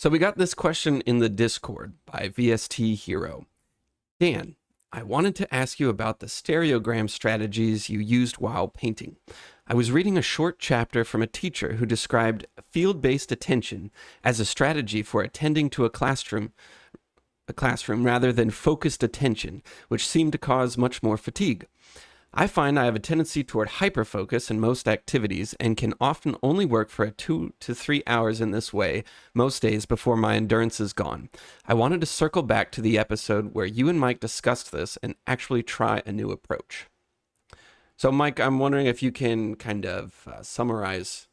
So we got this question in the Discord by VST Hero. Dan, I wanted to ask you about the stereogram strategies you used while painting. I was reading a short chapter from a teacher who described field-based attention as a strategy for attending to a classroom rather than focused attention, which seemed to cause much more fatigue. I find I have a tendency toward hyperfocus in most activities and can often only work for 2 to 3 hours in this way most days before my endurance is gone. I wanted to circle back to the episode where you and Mike discussed this and actually try a new approach. So, Mike, I'm wondering if you can kind of summarize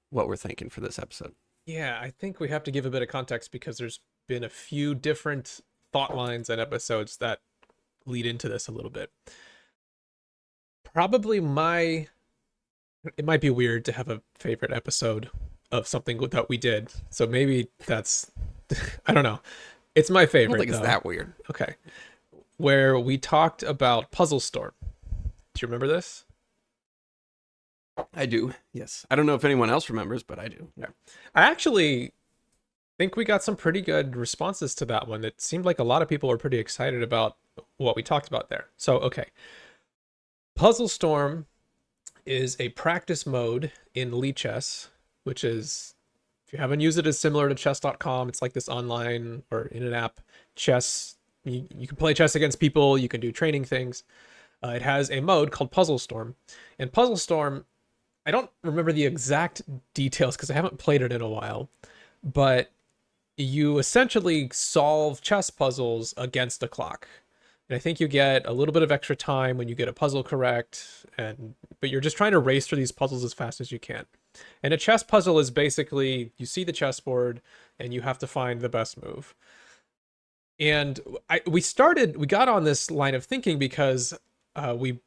what we're thinking for this episode. Yeah, I think we have to give a bit of context because there's been a few different thought lines and episodes that lead into this a little bit. Probably it might be weird to have a favorite episode of something that we did. So maybe that's, I don't know. It's my I favorite. don't think it's though. that weird. Okay. Where we talked about Puzzle Storm. Do you remember this? I do, yes. I don't know if anyone else remembers, but I do. Yeah. I actually think we got some pretty good responses to that one. It seemed like a lot of people were pretty excited about what we talked about there. So, okay. Puzzle Storm is a practice mode in Lichess, which is, if you haven't used it, is similar to chess.com. It's like this online or in an app chess. You can play chess against people. You can do training things. It has a mode called Puzzle Storm. And Puzzle Storm, I don't remember the exact details because I haven't played it in a while, but you essentially solve chess puzzles against the clock. And I think you get a little bit of extra time when you get a puzzle correct, but you're just trying to race through these puzzles as fast as you can. And a chess puzzle is basically, you see the chessboard and you have to find the best move. And we got on this line of thinking because we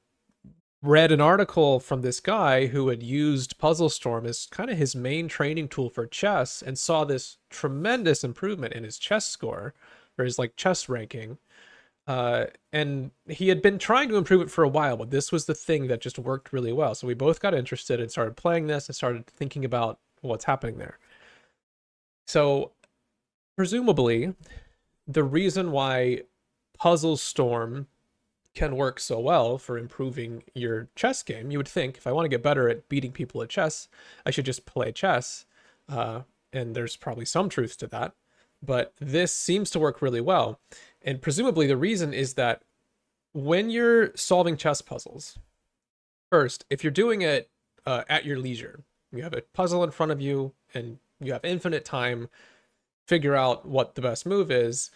read an article from this guy who had used Puzzle Storm as kind of his main training tool for chess and saw this tremendous improvement in his chess score, or his chess ranking. And he had been trying to improve it for a while, but this was the thing that just worked really well. So we both got interested and started playing this and started thinking about what's happening there. So presumably the reason why Puzzle Storm can work so well for improving your chess game, you would think, if I want to get better at beating people at chess, I should just play chess. And there's probably some truth to that, but this seems to work really well. And presumably the reason is that when you're solving chess puzzles, first, if you're doing it at your leisure, you have a puzzle in front of you and you have infinite time, figure out what the best move is,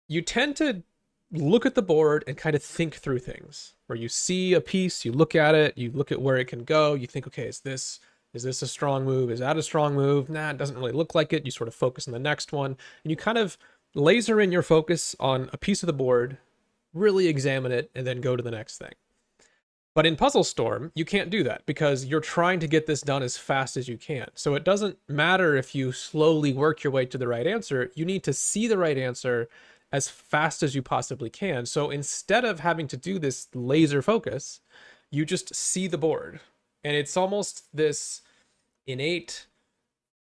you tend to look at the board and kind of think through things. Where you see a piece, you look at it, you look at where it can go, you think, okay, is this a strong move? Is that a strong move? Nah, it doesn't really look like it. You sort of focus on the next one, and you kind of laser in your focus on a piece of the board, really examine it, and then go to the next thing. But in Puzzle Storm, you can't do that because you're trying to get this done as fast as you can. So it doesn't matter if you slowly work your way to the right answer. You need to see the right answer as fast as you possibly can. So instead of having to do this laser focus, you just see the board. And it's almost this innate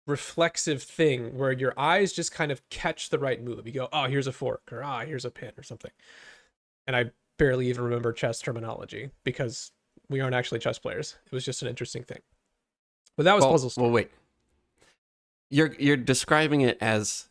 reflexive thing where your eyes just kind of catch the right move. You go, oh, here's a fork, or here's a pin, or something. And I barely even remember chess terminology because we aren't actually chess players. It was just an interesting thing. But that was Puzzle Storm. Well, wait. You're describing it as,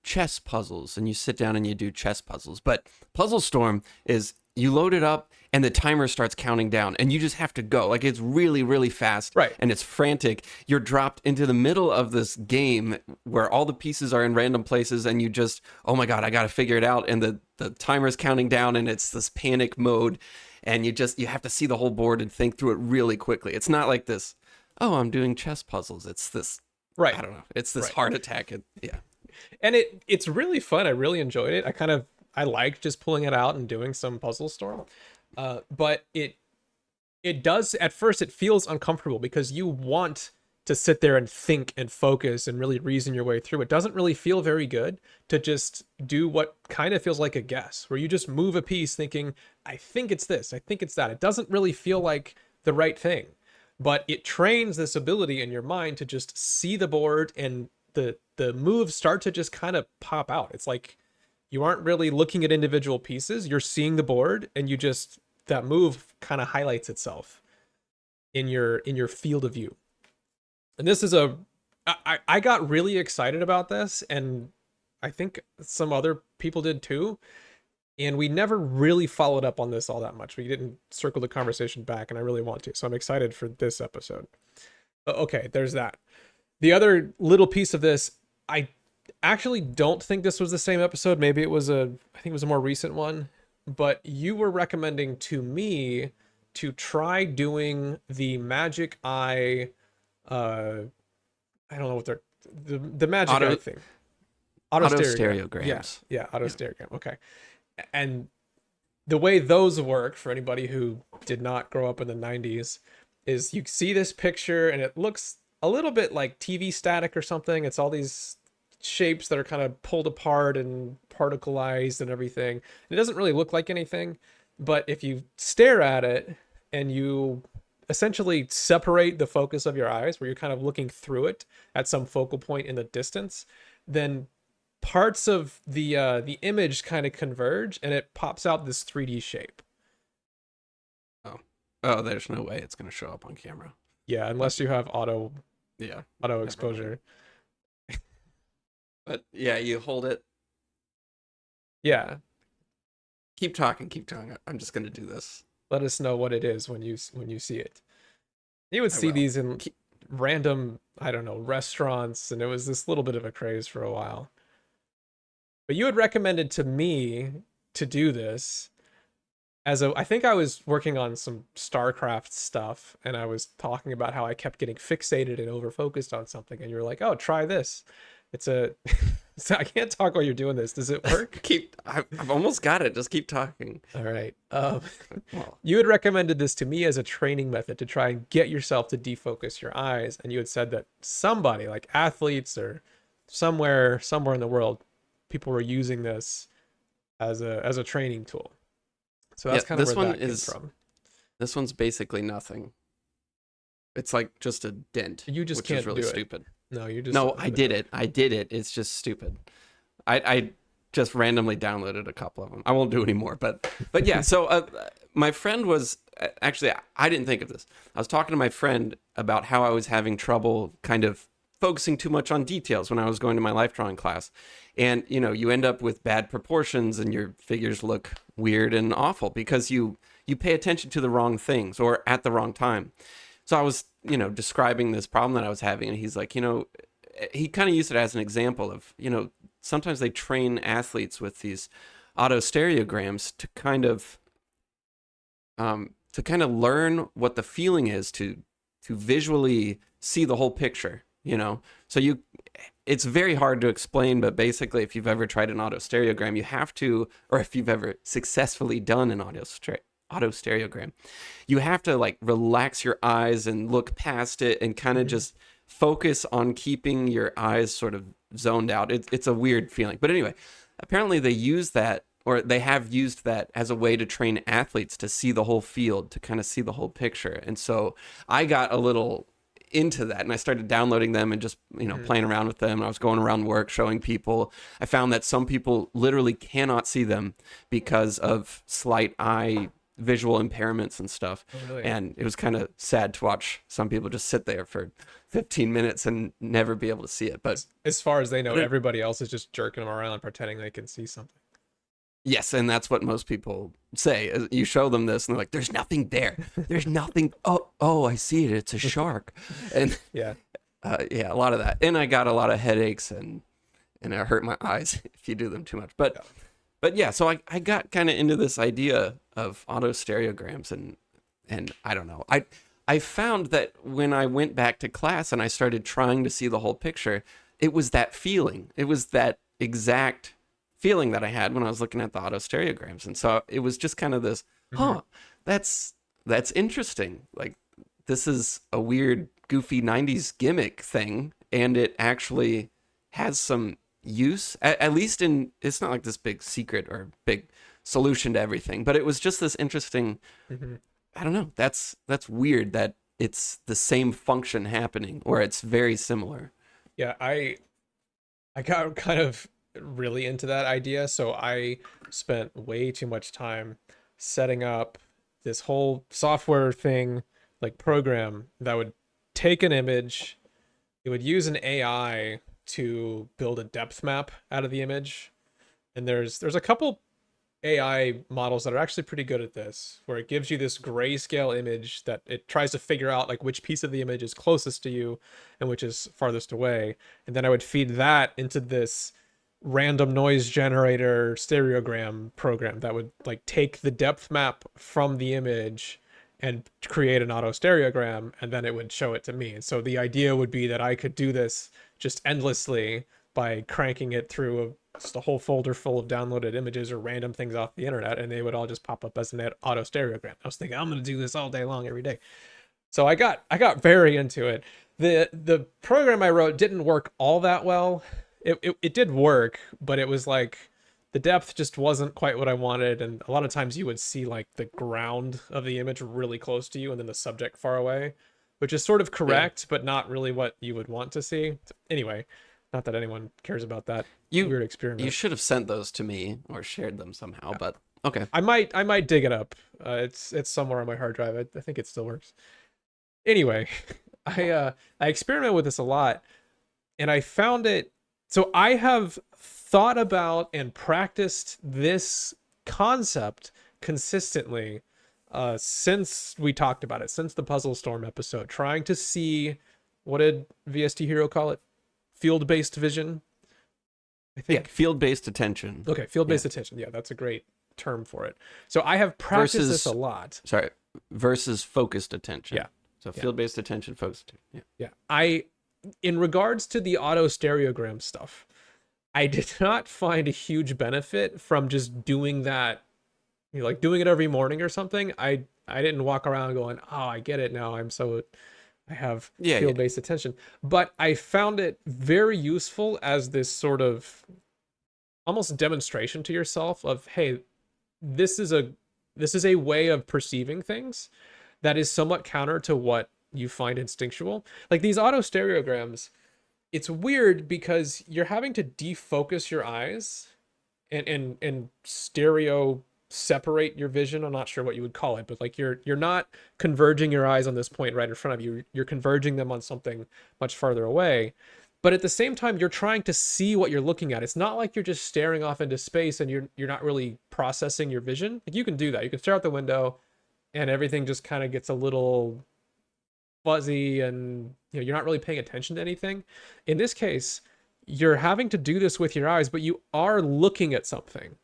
chess puzzles, and you sit down and you do chess puzzles. But Puzzle Storm is you load it up and the timer starts counting down and you just have to go. It's really, really fast. Right. And it's frantic. You're dropped into the middle of this game where all the pieces are in random places and you just, oh my God, I got to figure it out. And the timer's counting down and it's this panic mode. And you have to see the whole board and think through it really quickly. It's not like this, oh, I'm doing chess puzzles. It's this, right. I don't know. It's this heart attack. Yeah. And it's really fun. I really enjoyed it. I liked just pulling it out and doing some Puzzle Storm. But it does, at first it feels uncomfortable because you want to sit there and think and focus and really reason your way through. It doesn't really feel very good to just do what kind of feels like a guess, where you just move a piece thinking, I think it's this, I think it's that. It doesn't really feel like the right thing, but it trains this ability in your mind to just see the board and the moves start to just kind of pop out. It's like you aren't really looking at individual pieces. You're seeing the board, and you just that move kind of highlights itself in your field of view. And this is I got really excited about this, and I think some other people did too. And we never really followed up on this all that much. We didn't circle the conversation back, and I really want to. So I'm excited for this episode. Okay, there's that. The other little piece of this, I actually don't think this was the same episode. Maybe it was I think it was a more recent one. But you were recommending to me to try doing the Magic Eye. I don't know what they're the Magic Eye thing. Autostereograms. Yeah, autostereogram. Okay. And the way those work, for anybody who did not grow up in the 90s, is you see this picture and it looks a little bit like TV static or something. It's all these shapes that are kind of pulled apart and particleized and everything. It doesn't really look like anything, but if you stare at it and you essentially separate the focus of your eyes, where you're kind of looking through it at some focal point in the distance, then parts of the image kind of converge and it pops out this 3D shape. Oh, there's no way it's going to show up on camera. Yeah, unless you have auto never exposure. But yeah, you hold it. Yeah. Keep talking. I'm just going to do this. Let us know what it is when you see it. You would see these in random, I don't know, restaurants, and it was this little bit of a craze for a while. But you had recommended to me to do this I think I was working on some StarCraft stuff, and I was talking about how I kept getting fixated and over-focused on something, and you were like, oh, try this. So I can't talk while you're doing this. Does it work? I've almost got it. Just keep talking. All right. You had recommended this to me as a training method to try and get yourself to defocus your eyes, and you had said that somebody, like athletes or somewhere in the world, people were using this as a training tool. So that's kind of where that came from. This one's basically nothing. It's like just a dent. You just which can't is really do it. Stupid. No, you just. No, I did it. It's just stupid. I just randomly downloaded a couple of them. I won't do any more, but yeah. So my friend was actually, I didn't think of this. I was talking to my friend about how I was having trouble kind of focusing too much on details when I was going to my life drawing class. And, you end up with bad proportions and your figures look weird and awful because you pay attention to the wrong things or at the wrong time. So I was, describing this problem that I was having, and he's like, he kind of used it as an example of, sometimes they train athletes with these autostereograms to kind of learn what the feeling is to visually see the whole picture, So it's very hard to explain, but basically if you've ever tried an autostereogram, you have to, or if you've ever successfully done an autostereogram, you have to like relax your eyes and look past it and kind of just focus on keeping your eyes sort of zoned out. It's a weird feeling. But anyway, apparently they use that, or they have used that as a way to train athletes to see the whole field, to kind of see the whole picture. And so I got a little into that and I started downloading them and just playing around with them. I was going around work showing people. I found that some people literally cannot see them because of slight eye visual impairments and stuff. Oh, really? And it was kind of sad to watch some people just sit there for 15 minutes and never be able to see it. But as far as they know, everybody else is just jerking them around pretending they can see something. Yes, and that's what most people say. You show them this, and they're like, "There's nothing there. There's nothing. Oh, I see it. It's a shark." And yeah, a lot of that. And I got a lot of headaches, and it hurt my eyes if you do them too much. But yeah, so I got kind of into this idea of autostereograms, and I don't know. I found that when I went back to class and I started trying to see the whole picture, it was that feeling. It was that exact feeling that I had when I was looking at the autostereograms. And so it was just kind of this, that's interesting. Like, this is a weird, goofy 90s gimmick thing, and it actually has some use, at least it's not like this big secret or big solution to everything, but it was just this interesting, I don't know, that's weird that it's the same function happening, or it's very similar. Yeah, I I got kind of really into that idea, so I spent way too much time setting up this whole software thing, like program that would take an image, it would use an AI to build a depth map out of the image. And there's a couple AI models that are actually pretty good at this, where it gives you this grayscale image that it tries to figure out like which piece of the image is closest to you and which is farthest away. And then I would feed that into this random noise generator stereogram program that would like take the depth map from the image and create an auto stereogram, and then it would show it to me. And so the idea would be that I could do this just endlessly by cranking it through just a whole folder full of downloaded images or random things off the internet, and they would all just pop up as an auto stereogram. I was thinking I'm going to do this all day long every day. So I got very into it. The program I wrote didn't work all that well. It did work, but it was like the depth just wasn't quite what I wanted, and a lot of times you would see like the ground of the image really close to you and then the subject far away, which is sort of Yeah. correct, but not really what you would want to see. Anyway, not that anyone cares about that You weird you experiment. should have sent those to me or shared them somehow, Yeah. but okay. I might dig it up. It's somewhere on my hard drive. I think it still works. Anyway, I experiment with this a lot, and I found it. So I have thought about and practiced this concept consistently since we talked about it, since the Puzzle Storm episode, trying to see, what did VST Hero call it? Field-based vision, I Yeah, think. field-based attention. Okay, Yeah. field-based attention. Yeah, that's a great term for it. So I have practiced this a Versus lot. sorry, versus focused attention. Yeah, So yeah, field-based attention, focused. Yeah. yeah. In regards to the auto stereogram stuff, I did not find a huge benefit from just doing that, like doing it every morning or something. I didn't walk around going, "Oh, I get it now. I have Yeah, yeah. field-based attention." But I found it very useful as this sort of almost demonstration to yourself of, "Hey, this is a this is a way of perceiving things that is somewhat counter to what you find instinctual." Like these auto stereograms, it's weird because you're having to defocus your eyes and stereo separate your vision. I'm not sure what you would call it, but like you're not converging your eyes on this point right in front of you. You're converging them on something much farther away. But at the same time, you're trying to see what you're looking at. It's not like you're just staring off into space and you're not really processing your vision. Like you can do that. You can stare out the window and everything just kind of gets a little fuzzy, and you're not really paying attention to anything. In this case, you're having to do this with your eyes, but you are looking at something.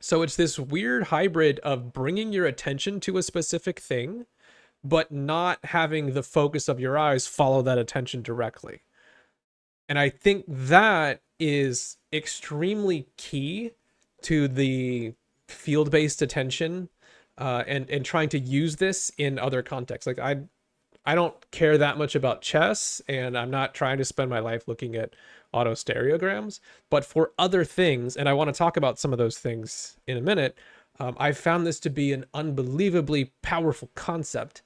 So it's this weird hybrid of bringing your attention to a specific thing but not having the focus of your eyes follow that attention directly. And I think that is extremely key to the field-based attention, and trying to use this in other contexts. Like I don't care that much about chess, and I'm not trying to spend my life looking at auto stereograms. But for other things, and I want to talk about some of those things in a minute, I've found this to be an unbelievably powerful concept.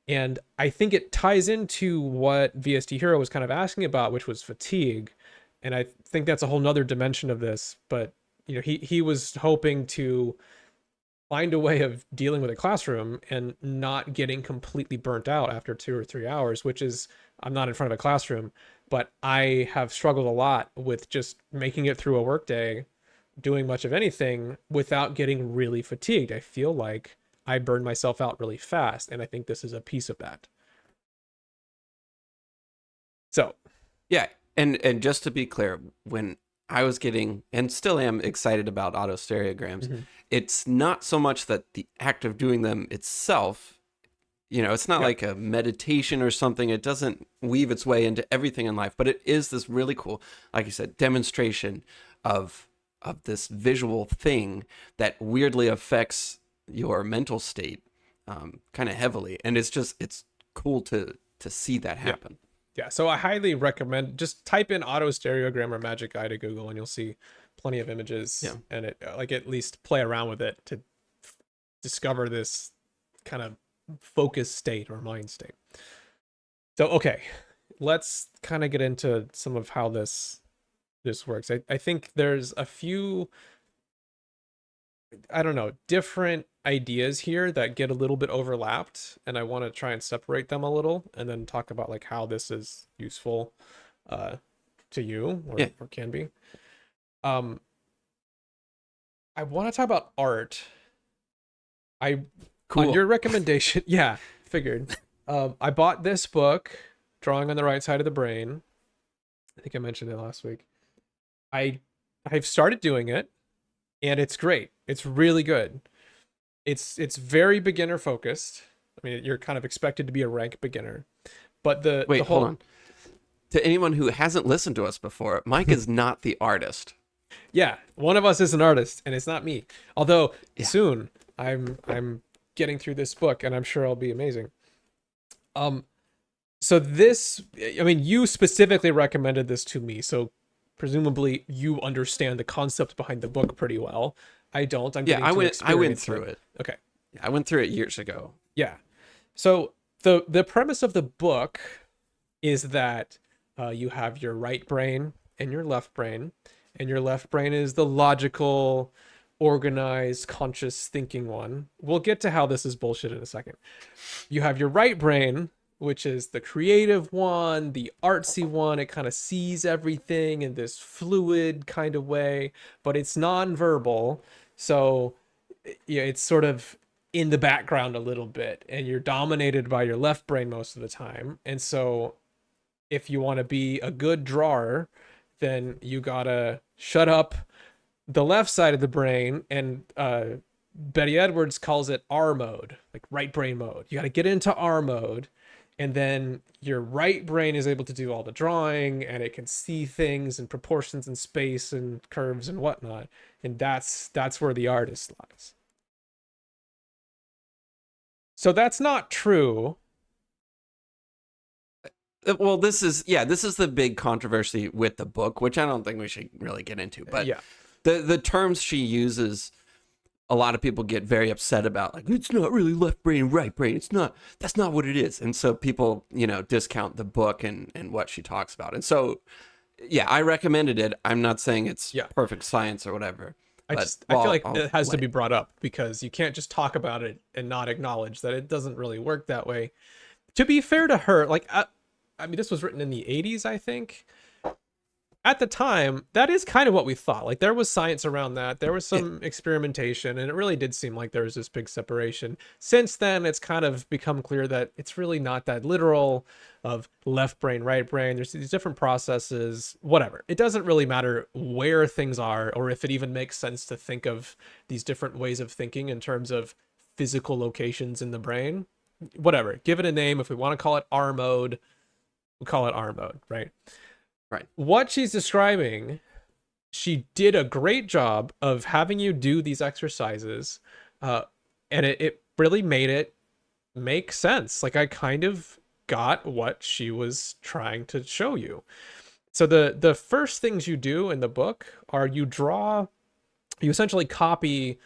And I think it ties into what VST Hero was kind of asking about, which was fatigue. And I think that's a whole nother dimension of this. But he was hoping to find a way of dealing with a classroom and not getting completely burnt out after 2 or 3 hours, which is, I'm not in front of a classroom, but I have struggled a lot with just making it through a workday, doing much of anything without getting really fatigued. I feel like I burn myself out really fast, and I think this is a piece of that. So, Yeah, and just to be clear, when I was getting and still am excited about auto stereograms, mhm. it's not so much that the act of doing them itself, it's not Yeah, like a meditation or something. It doesn't weave its way into everything in life, but it is this really cool, like you said, demonstration of this visual thing that weirdly affects your mental state, kind of heavily, and it's cool to see that yeah, happen. yeah. So I highly recommend just type in auto stereogram or magic eye to Google, and you'll see plenty of images, Yeah. and it like at least play around with it to discover this kind of focus state or mind state. So okay, let's kind of get into some of how this this works. I think there's a few, I don't know, different ideas here that get a little bit overlapped, and I want to try and separate them a little and then talk about like how this is useful uh to you, Yeah. or can be. Um I want to talk about art. I On Cool. your recommendation, yeah, figured. I bought this book, Drawing on the Right Side of the Brain. I think I mentioned it last week. I I've started doing it, and it's great. It's really good. It's very beginner focused. I mean, you're kind of expected to be a rank beginner, but the Wait, hold whole on. To anyone who hasn't listened to us before, Mike is not the artist. yeah, one of us is an artist, and it's not me. Although Yeah. soon I'm getting through this book, and I'm sure I'll be amazing. Um, so this, I mean, you specifically recommended this to me, so presumably you understand the concept behind the book pretty well. I don't. I'm Yeah, getting I to went experience through it. Okay. Yeah, I went through it years ago. Yeah. So the premise of the book is that you have your right brain and your left brain, and your left brain is the logical, organized, conscious thinking one. We'll get to how this is bullshit in a second. You have your right brain, which is the creative one, the artsy one. It kind of sees everything in this fluid kind of way, but it's non-verbal. So yeah, it's sort of in the background a little bit, and you're dominated by your left brain most of the time. And so if you want to be a good drawer, then you gotta shut up the left side of the brain, and Betty Edwards calls it R mode, like right brain mode. You got to get into R mode, and then your right brain is able to do all the drawing, and it can see things and proportions and space and curves and whatnot. And that's where the artist lies. So that's not true. Well, this is the big controversy with the book, which I don't think we should really get into. But Yeah. the terms she uses, a lot of people get very upset about. Like, it's not really left brain, right brain. It's not. That's not what it is. And so people, discount the book and what she talks about. And so, yeah, I recommended it. I'm not saying it's Yeah. perfect science or whatever. I but feel like I'll it has to let be brought up, because you can't just talk about it and not acknowledge that it doesn't really work that way. To be fair to her, like I mean, this was written in the 80s, I think. At the time, that is kind of what we thought. Like, there was science around that. There was some experimentation, and it really did seem like there was this big separation. Since then, it's kind of become clear that it's really not that literal of left brain, right brain. There's these different processes, whatever. It doesn't really matter where things are, or if it even makes sense to think of these different ways of thinking in terms of physical locations in the brain. Whatever. Give it a name. If we want to call it R mode, we'll call it R mode, right? Right. What she's describing, she did a great job of having you do these exercises, and it really made it make sense. Like, I kind of got what she was trying to show you. So the first things you do in the book are you essentially copy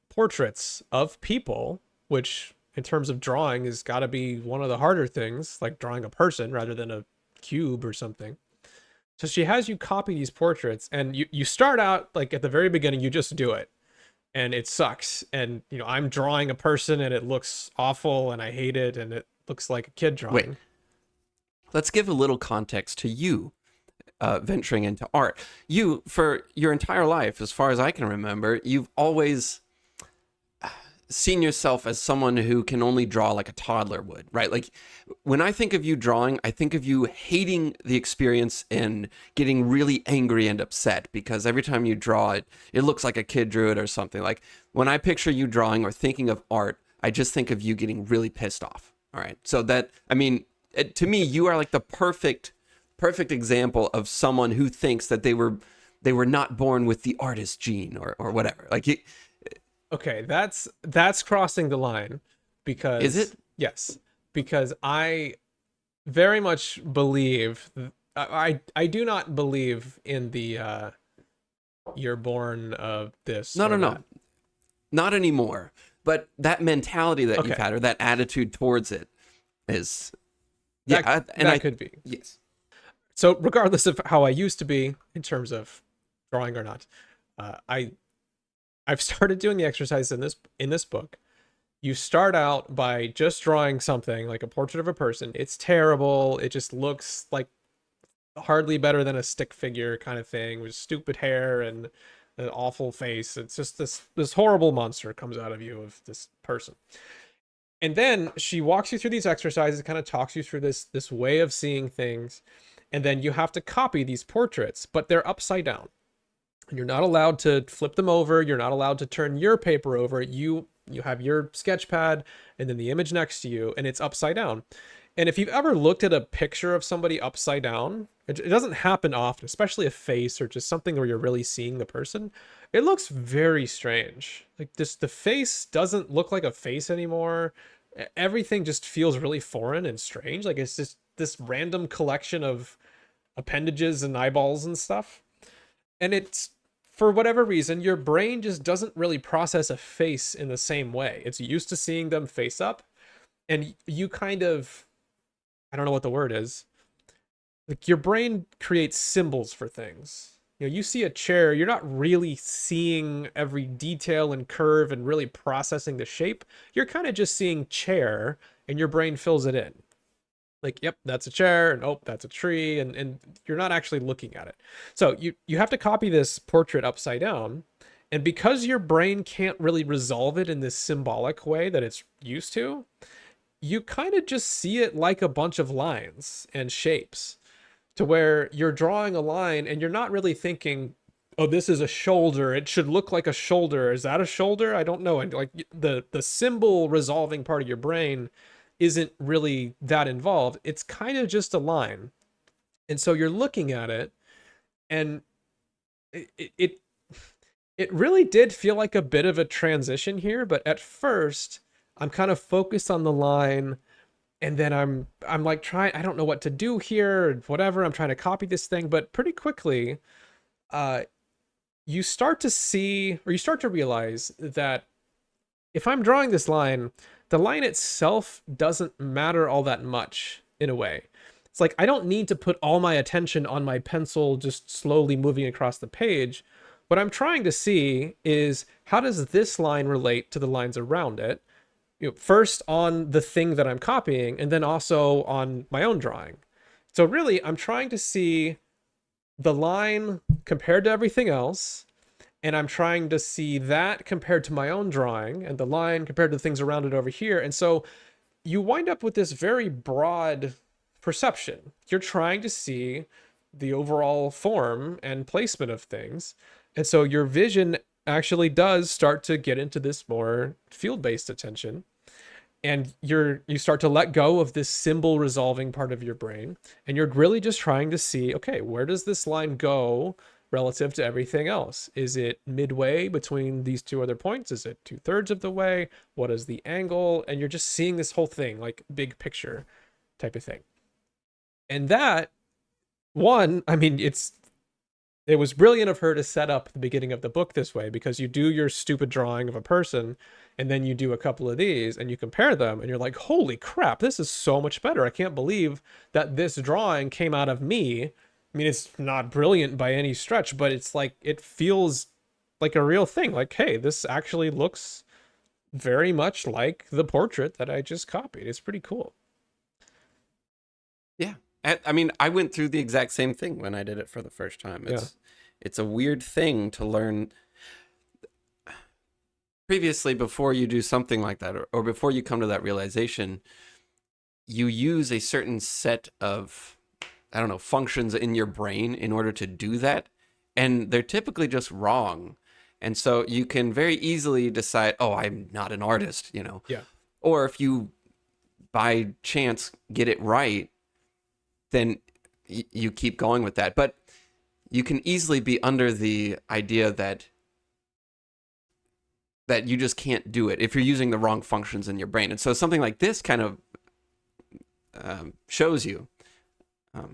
portraits of people, which in terms of drawing has got to be one of the harder things, like drawing a person rather than a cube or something. So she has you copy these portraits, and you start out like at the very beginning, you just do it, and it sucks. And I'm drawing a person, and it looks awful, and I hate it, and it looks like a kid drawing. Wait. Let's give a little context to you venturing into art. You, for your entire life, as far as I can remember, you've always seen yourself as someone who can only draw like a toddler would, right? Like, when I think of you drawing, I think of you hating the experience and getting really angry and upset because every time you draw it, it looks like a kid drew it or something. Like, when I picture you drawing or thinking of art, I just think of you getting really pissed off. All right. So that, I mean, to me, you are like the perfect example of someone who thinks that they were not born with the artist gene or whatever. Like, Okay, that's crossing the line, because is it? Yes, because I very much believe I do not believe in the you're born of this. No, or no, no. that. Not anymore. But that mentality that Okay. you've had, or that attitude towards it, is That and I could be. yes. So regardless of how I used to be in terms of drawing or not, I I've started doing the exercise in this book. You start out by just drawing something like a portrait of a person. It's terrible. It just looks like hardly better than a stick figure kind of thing with stupid hair and an awful face. It's just this horrible monster comes out of you of this person. And then she walks you through these exercises, kind of talks you through this way of seeing things, and then you have to copy these portraits, but they're upside down. And you're not allowed to flip them over. You're not allowed to turn your paper over. You have your sketch pad and then the image next to you, and it's upside down. And if you've ever looked at a picture of somebody upside down, it doesn't happen often, especially a face or just something where you're really seeing the person. It looks very strange. Like this, the face doesn't look like a face anymore. Everything just feels really foreign and strange. Like it's just this random collection of appendages and eyeballs and stuff. And it's, for whatever reason, your brain just doesn't really process a face in the same way. It's used to seeing them face up, and you kind of, I don't know what the word is. Like your brain creates symbols for things. You know, you see a chair, you're not really seeing every detail and curve and really processing the shape. You're kind of just seeing chair, and your brain fills it in. Like, yep, that's a chair, and oh, that's a tree, and you're not actually looking at it. So you have to copy this portrait upside down, and because your brain can't really resolve it in this symbolic way that it's used to, you kind of just see it like a bunch of lines and shapes, to where you're drawing a line and you're not really thinking, oh, this is a shoulder, it should look like a shoulder, is that a shoulder, I don't know. And like the symbol resolving part of your brain isn't really that involved. It's kind of just a line. And so you're looking at it, and it it really did feel like a bit of a transition here, but at first I'm kind of focused on the line, and then I'm like trying, I don't know what to do here, whatever, I'm trying to copy this thing, but pretty quickly uh you start to see, or you start to realize that if I'm drawing this line, the line itself doesn't matter all that much in a way. It's like I don't need to put all my attention on my pencil just slowly moving across the page. What I'm trying to see is, how does this line relate to the lines around it? You know, first on the thing that I'm copying, and then also on my own drawing. So really, I'm trying to see the line compared to everything else, and I'm trying to see that compared to my own drawing, and the line compared to the things around it over here. And so you wind up with this very broad perception. You're trying to see the overall form and placement of things. And so your vision actually does start to get into this more field-based attention, and you start to let go of this symbol resolving part of your brain, and you're really just trying to see, okay, where does this line go relative to everything else? Is it midway between these two other points? Is it 2/3 of the way? What is the angle? And you're just seeing this whole thing like big picture type of thing. And that one, I mean, it was brilliant of her to set up the beginning of the book this way, because you do your stupid drawing of a person, and then you do a couple of these and you compare them, and you're like, holy crap, this is so much better. I can't believe that this drawing came out of me. I mean, it's not brilliant by any stretch, but it's like, it feels like a real thing. Like, hey, this actually looks very much like the portrait that I just copied. It's pretty cool. Yeah. I mean, I went through the exact same thing when I did it for the first time. Yeah. It's a weird thing to learn. Previously, before you do something like that, or before you come to that realization, you use a certain set of, I don't know, functions in your brain in order to do that. And they're typically just wrong. And so you can very easily decide, oh, I'm not an artist, you know. Yeah. Or if you by chance get it right, then you keep going with that. But you can easily be under the idea that you just can't do it if you're using the wrong functions in your brain. And so something like this kind of shows you. I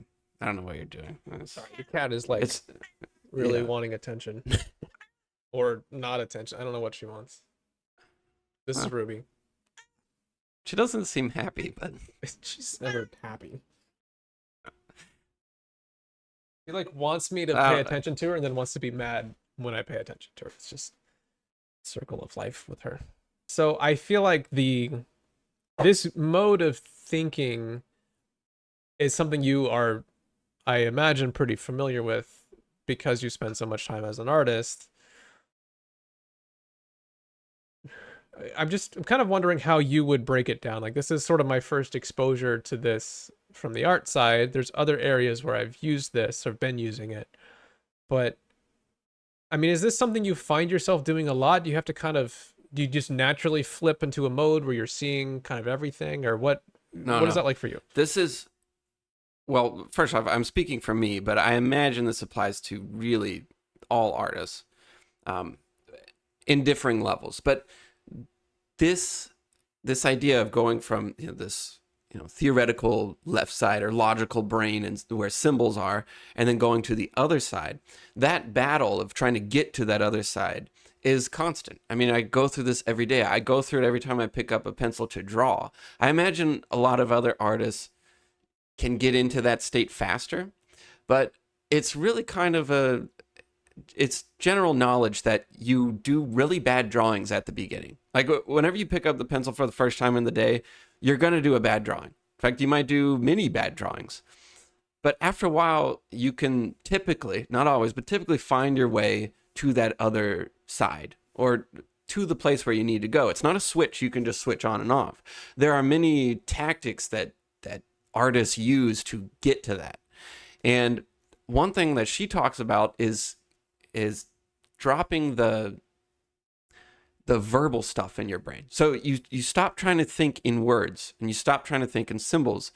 don't know what you're doing. Sorry, the cat is like, It's really yeah. wanting attention. Or not attention. I don't know what she wants. This is Ruby. She doesn't seem happy, but She's never happy. She like wants me to pay attention to her and then wants to be mad when I pay attention to her. It's just circle of life with her. So I feel like this mode of thinking is something you are, I imagine, pretty familiar with because you spend so much time as an artist. I'm kind of wondering how you would break it down. Like, this is sort of my first exposure to this from the art side. There's other areas where I've used this or been using it. But I mean, is this something you find yourself doing a lot? Do you just naturally flip into a mode where you're seeing kind of everything, or what? What is that like for you? This is, well, first off, I'm speaking for me, but I imagine this applies to really all artists, in differing levels. But this idea of going from this theoretical left side or logical brain and where symbols are, and then going to the other side, that battle of trying to get to that other side is constant. I mean, I go through this every day. I go through it every time I pick up a pencil to draw. I imagine a lot of other artists can get into that state faster, but it's really kind of it's general knowledge that you do really bad drawings at the beginning. Like whenever you pick up the pencil for the first time in the day, you're going to do a bad drawing. In fact, you might do many bad drawings. But after a while, you can typically, not always, but typically find your way to that other side or to the place where you need to go. It's not a switch you can just switch on and off. There are many tactics that artists use to get to that. And one thing that she talks about is dropping the verbal stuff in your brain. So you stop trying to think in words and you stop trying to think in symbols,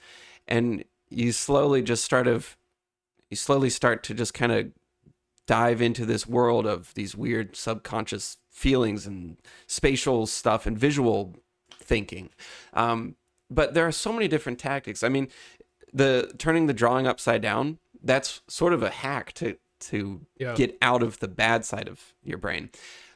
and you slowly start to just kind of dive into this world of these weird subconscious feelings and spatial stuff and visual thinking. But there are so many different tactics. I mean, turning the drawing upside down, that's sort of a hack to get out of the bad side of your brain.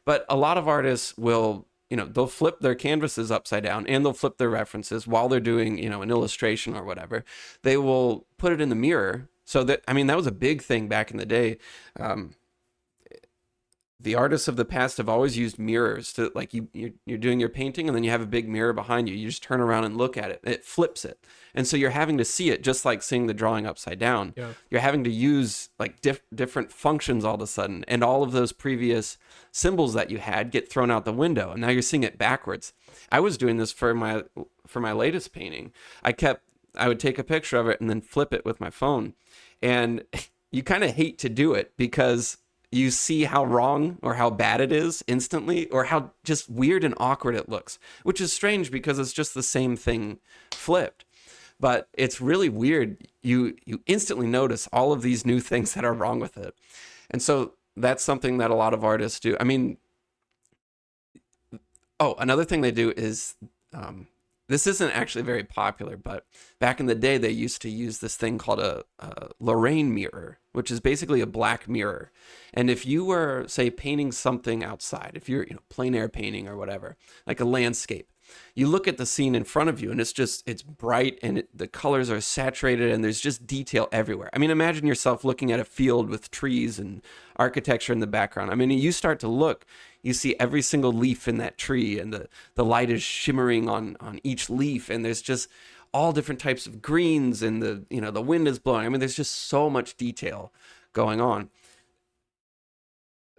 But a lot of artists will, they'll flip their canvases upside down and they'll flip their references while they're doing, an illustration or whatever. They will put it in the mirror. So that was a big thing back in the day. The artists of the past have always used mirrors to, like, you're doing your painting and then you have a big mirror behind you. You just turn around and look at it. It flips it. And so you're having to see it just like seeing the drawing upside down. Yeah. You're having to use like different functions all of a sudden. And all of those previous symbols that you had get thrown out the window. And now you're seeing it backwards. I was doing this for my latest painting. I would take a picture of it and then flip it with my phone. And you kind of hate to do it because you see how wrong or how bad it is instantly, or how just weird and awkward it looks, which is strange because it's just the same thing flipped. But it's really weird. You instantly notice all of these new things that are wrong with it. And so that's something that a lot of artists do. I mean, another thing they do is, this isn't actually very popular, but back in the day, they used to use this thing called a Lorraine mirror, which is basically a black mirror. And if you were, say, painting something outside, if you're plein air painting or whatever, like a landscape, you look at the scene in front of you and it's bright and the colors are saturated and there's just detail everywhere. I mean, imagine yourself looking at a field with trees and architecture in the background. I mean, you start to look, you see every single leaf in that tree and the light is shimmering on each leaf, and there's just all different types of greens, and the wind is blowing. I mean, there's just so much detail going on.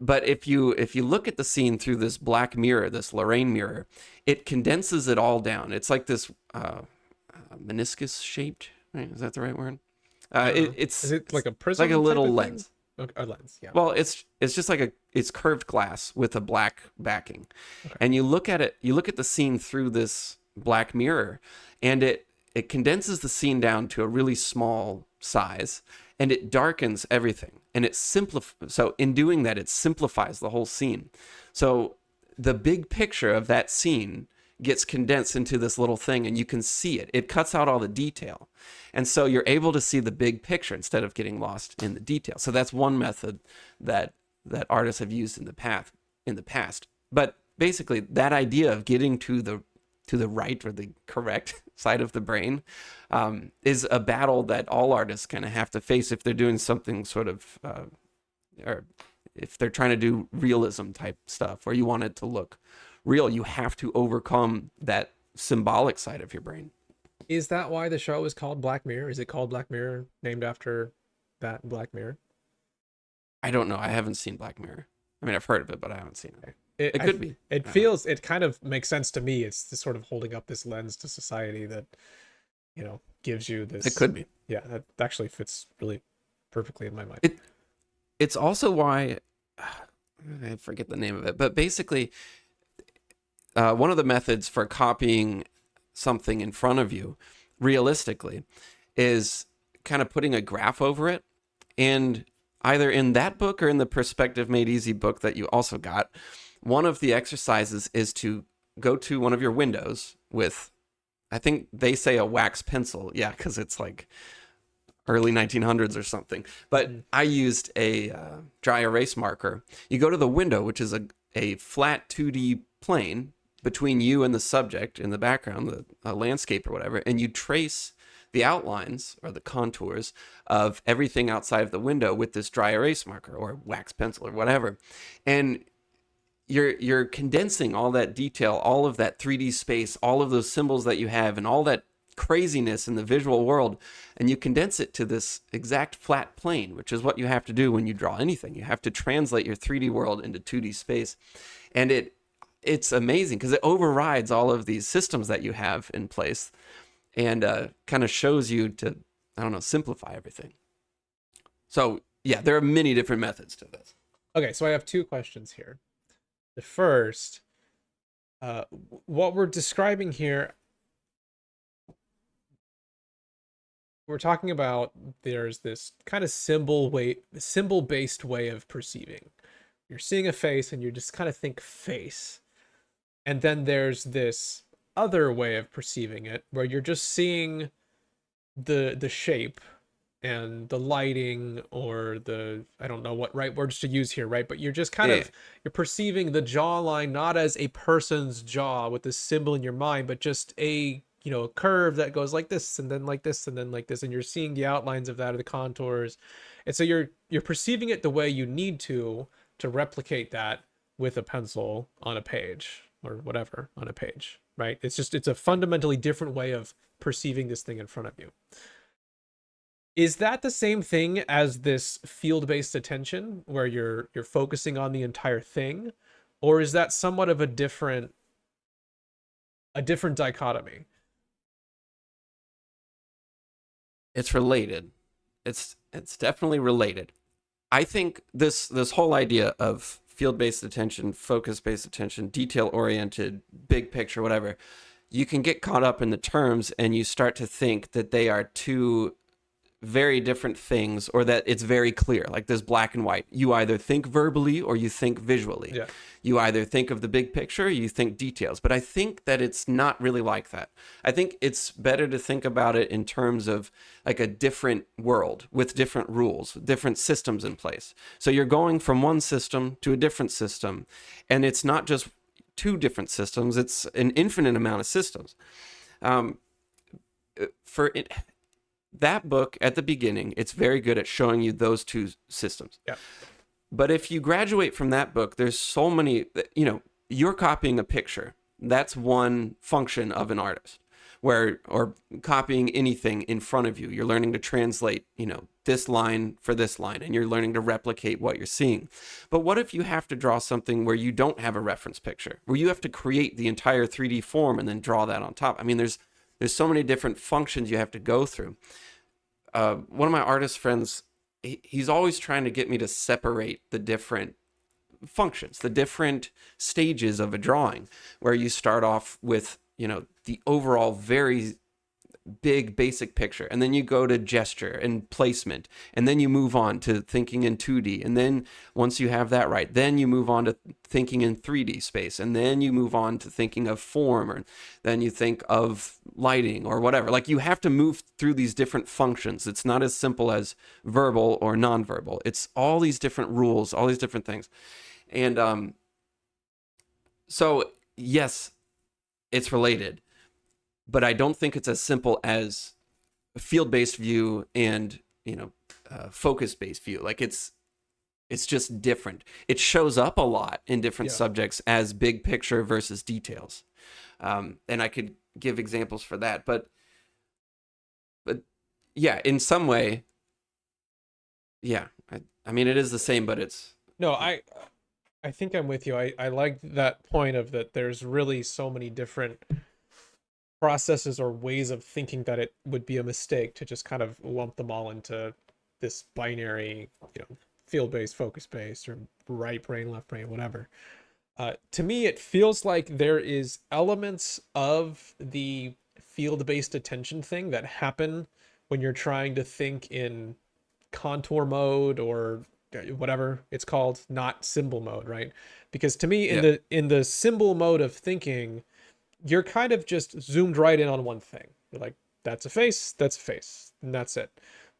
But if you look at the scene through this black mirror, this Lorraine mirror, it condenses it all down. It's like this meniscus shaped, right? Is that the right word? Is it like a prism? Like a little lens. A lens, yeah. Well, it's just like it's curved glass with a black backing. Okay. And you look at the scene through this black mirror, and it condenses the scene down to a really small size, and it darkens everything. And so in doing that, it simplifies the whole scene. So the big picture of that scene gets condensed into this little thing, and you can see it. It cuts out all the detail. And so you're able to see the big picture instead of getting lost in the detail. So that's one method that artists have used in the past. But basically, that idea of getting to to the right or the correct side of the brain, is a battle that all artists kind of have to face if they're doing something sort of, or if they're trying to do realism type stuff, or you want it to look real. You have to overcome that symbolic side of your brain. Is that why the show is called Black Mirror? Is it called Black Mirror, named after that Black Mirror? I don't know. I haven't seen Black Mirror. I mean, I've heard of it, but I haven't seen it. It could be. It kind of makes sense to me. It's sort of holding up this lens to society that, gives you this. It could be. Yeah, that actually fits really perfectly in my mind. It's also why, I forget the name of it, but basically, one of the methods for copying something in front of you realistically is kind of putting a graph over it. And either in that book or in the Perspective Made Easy book that you also got, one of the exercises is to go to one of your windows with, I think they say a wax pencil. Yeah, because it's like early 1900s or something. But I used a dry erase marker. You go to the window, which is a flat 2D plane between you and the subject in the background, the landscape or whatever, and you trace the outlines or the contours of everything outside of the window with this dry erase marker or wax pencil or whatever. And you're condensing all that detail, all of that 3D space, all of those symbols that you have, and all that craziness in the visual world, and you condense it to this exact flat plane, which is what you have to do when you draw anything. You have to translate your 3D world into 2D space. And it's amazing because it overrides all of these systems that you have in place and kind of shows you to, I don't know, simplify everything. So yeah, there are many different methods to this. Okay, so I have two questions here. The first, what we're describing here, we're talking about there's this kind of symbol-based way of perceiving. You're seeing a face and you just kind of think face. And then there's this other way of perceiving it where you're just seeing the shape and the lighting, or I don't know what right words to use here, right? But you're just kind of, you're perceiving the jawline not as a person's jaw with this symbol in your mind, but just a curve that goes like this and then like this and then like this, and you're seeing the outlines of that, or the contours. And so you're perceiving it the way you need to replicate that with a pencil on a page or whatever on a page, right? It's a fundamentally different way of perceiving this thing in front of you. Is that the same thing as this field-based attention where you're focusing on the entire thing, or is that somewhat of a different dichotomy? It's related. It's definitely related. I think this whole idea of field-based attention, focus-based attention, detail-oriented, big picture, whatever, you can get caught up in the terms and you start to think that they are two very different things, or that it's very clear, like there's black and white. You either think verbally or you think visually. Yeah. You either think of the big picture or you think details. But I think that it's not really like that. I think it's better to think about it in terms of like a different world with different rules, different systems in place. So you're going from one system to a different system, and it's not just two different systems, it's an infinite amount of systems. That book at the beginning, it's very good at showing you those two systems. Yeah. But if you graduate from that book, there's so many, you're copying a picture. That's one function of an artist, or copying anything in front of you. You're learning to translate, this line for this line, and you're learning to replicate what you're seeing. But what if you have to draw something where you don't have a reference picture, where you have to create the entire 3D form and then draw that on top? I mean, there's so many different functions you have to go through. One of my artist friends, he's always trying to get me to separate the different functions, the different stages of a drawing, where you start off with, the overall very big basic picture, and then you go to gesture and placement, and then you move on to thinking in 2D, and then once you have that right, then you move on to thinking in 3D space, and then you move on to thinking of form, or then you think of lighting or whatever. Like, you have to move through these different functions. It's not as simple as verbal or nonverbal. It's all these different rules, all these different things. And so yes, it's related, but I don't think it's as simple as a field-based view and, focus-based view. Like it's just different. It shows up a lot in different Yeah. subjects as big picture versus details. And I could give examples for that, but yeah, in some way, yeah. I mean, it is the same, but it's No, I think I'm with you. I like that point of that there's really so many different processes or ways of thinking that it would be a mistake to just kind of lump them all into this binary, field-based, focus-based, or right brain, left brain, whatever. To me, it feels like there is elements of the field-based attention thing that happen when you're trying to think in contour mode or whatever it's called, not symbol mode, right? Because to me, in yeah, the symbol mode of thinking, you're kind of just zoomed right in on one thing. You're like, that's a face, and that's it.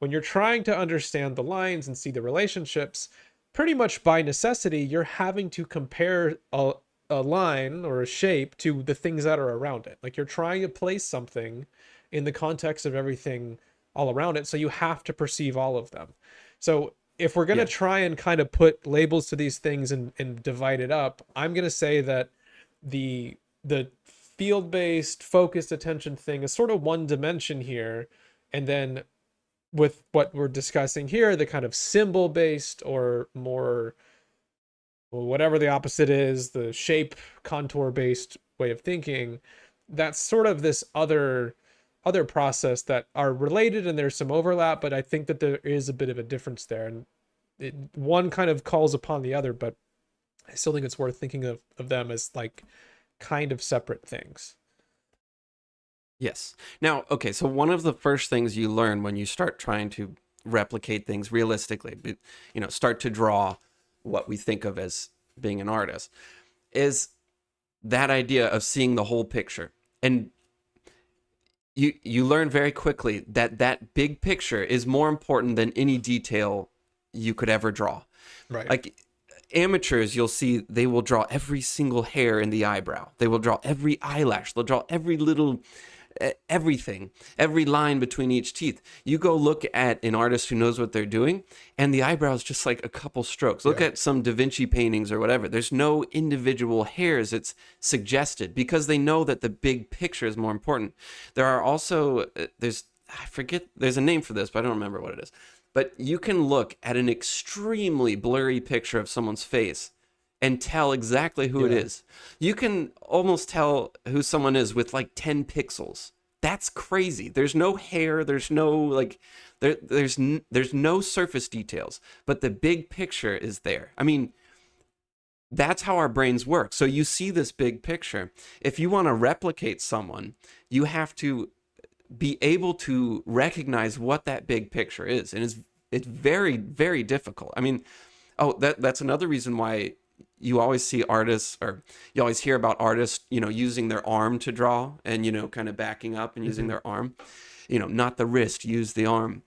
When you're trying to understand the lines and see the relationships, pretty much by necessity, you're having to compare a line or a shape to the things that are around it. Like you're trying to place something in the context of everything all around it. So you have to perceive all of them. So if we're going to yeah, try and kind of put labels to these things and divide it up, I'm going to say that the field-based focused attention thing is sort of one dimension here, and then with what we're discussing here, the kind of symbol based or more, well, whatever the opposite is, the shape contour based way of thinking, that's sort of this other process that are related and there's some overlap, but I think that there is a bit of a difference there, and one kind of calls upon the other, but I still think it's worth thinking of them as like kind of separate things. yes. Now, okay, so one of the first things you learn when you start trying to replicate things realistically, start to draw what we think of as being an artist, is that idea of seeing the whole picture. And you learn very quickly that that big picture is more important than any detail you could ever draw. Right. Like amateurs, you'll see they will draw every single hair in the eyebrow. They will draw every eyelash. They'll draw every little everything, every line between each teeth. You go look at an artist who knows what they're doing, and the eyebrow is just like a couple strokes. Look Yeah. at some Da Vinci paintings or whatever. There's no individual hairs. It's suggested because they know that the big picture is more important. There are also I forget, there's a name for this, but I don't remember what it is. But you can look at an extremely blurry picture of someone's face and tell exactly who it Yeah. is. You can almost tell who someone is with like 10 pixels. That's crazy. There's no hair, there's no like there's no surface details, but the big picture is there. I mean, that's how our brains work. So you see this big picture. If you want to replicate someone, you have to be able to recognize what that big picture is, and it's very, very difficult. I mean, that's another reason why you always see artists, or you always hear about artists, using their arm to draw, and kind of backing up and using Mm-hmm. their arm, not the wrist, use the arm,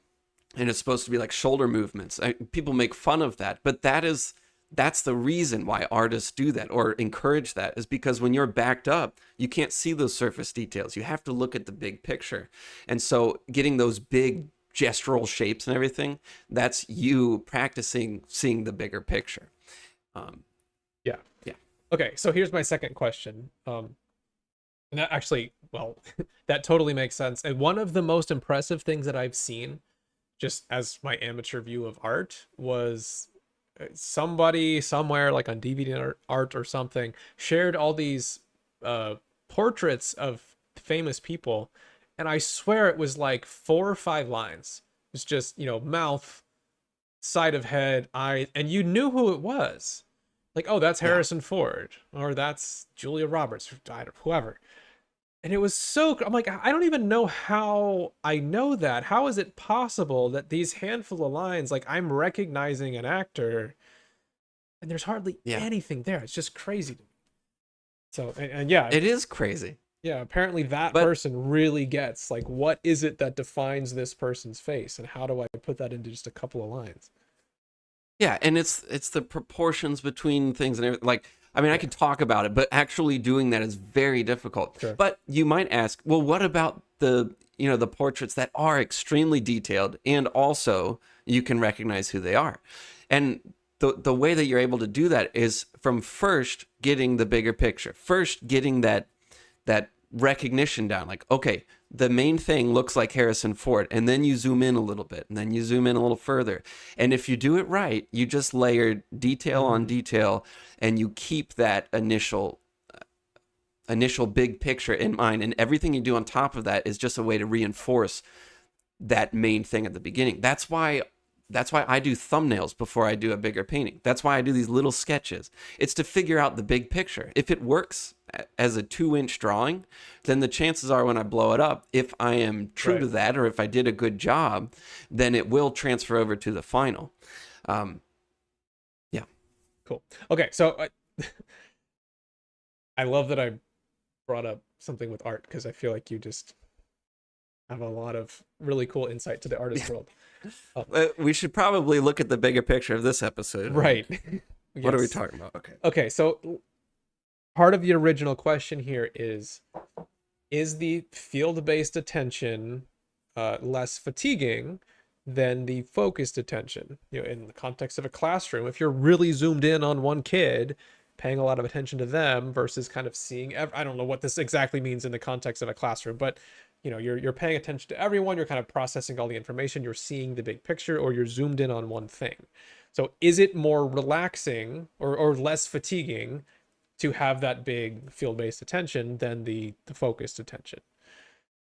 and it's supposed to be like shoulder movements. People make fun of that, but that's the reason why artists do that or encourage that, is because when you're backed up, you can't see those surface details. You have to look at the big picture. And so getting those big gestural shapes and everything, that's you practicing seeing the bigger picture. Um, Yeah. yeah. Okay, so here's my second question. And that actually, well, that totally makes sense. And one of the most impressive things that I've seen, just as my amateur view of art, was somebody somewhere, like on DeviantArt or something, shared all these portraits of famous people, and I swear it was like 4 or 5 lines. It was just, mouth, side of head, eye, and you knew who it was. Like, oh, that's Yeah. Harrison Ford, or that's Julia Roberts, who died, or whoever. And it was so, I'm like, I don't even know how I know that. How is it possible that these handful of lines, like I'm recognizing an actor and there's hardly Yeah. anything there? It's just crazy to me. So, and yeah, It is crazy. yeah, apparently that But person really gets like, what is it that defines this person's face? And how do I put that into just a couple of lines? yeah, and it's the proportions between things and everything. Like I mean, I could talk about it, but actually doing that is very difficult. Sure. But you might ask, well, what about the portraits that are extremely detailed and also you can recognize who they are? And the way that you're able to do that is from first getting the bigger picture, first getting that recognition down. Like, okay, the main thing looks like Harrison Ford, and then you zoom in a little bit, and then you zoom in a little further. And if you do it right, you just layer detail on detail, and you keep that initial big picture in mind. And everything you do on top of that is just a way to reinforce that main thing at the beginning. That's why I do thumbnails before I do a bigger painting. That's why I do these little sketches. It's to figure out the big picture. If it works as a 2-inch drawing, then the chances are when I blow it up, if I am true to that, or if I did a good job, then it will transfer over to the final. Yeah. Cool. Okay. So I love that I brought up something with art, because I feel like you just have a lot of really cool insight to the artist world. We should probably look at the bigger picture of this episode. Right. What are we talking about? Okay. So part of the original question here is the field-based attention less fatiguing than the focused attention? In the context of a classroom, if you're really zoomed in on one kid, paying a lot of attention to them versus kind of seeing, I don't know what this exactly means in the context of a classroom, but you're paying attention to everyone, you're kind of processing all the information, you're seeing the big picture, or you're zoomed in on one thing. So is it more relaxing or less fatiguing to have that big field-based attention than the focused attention?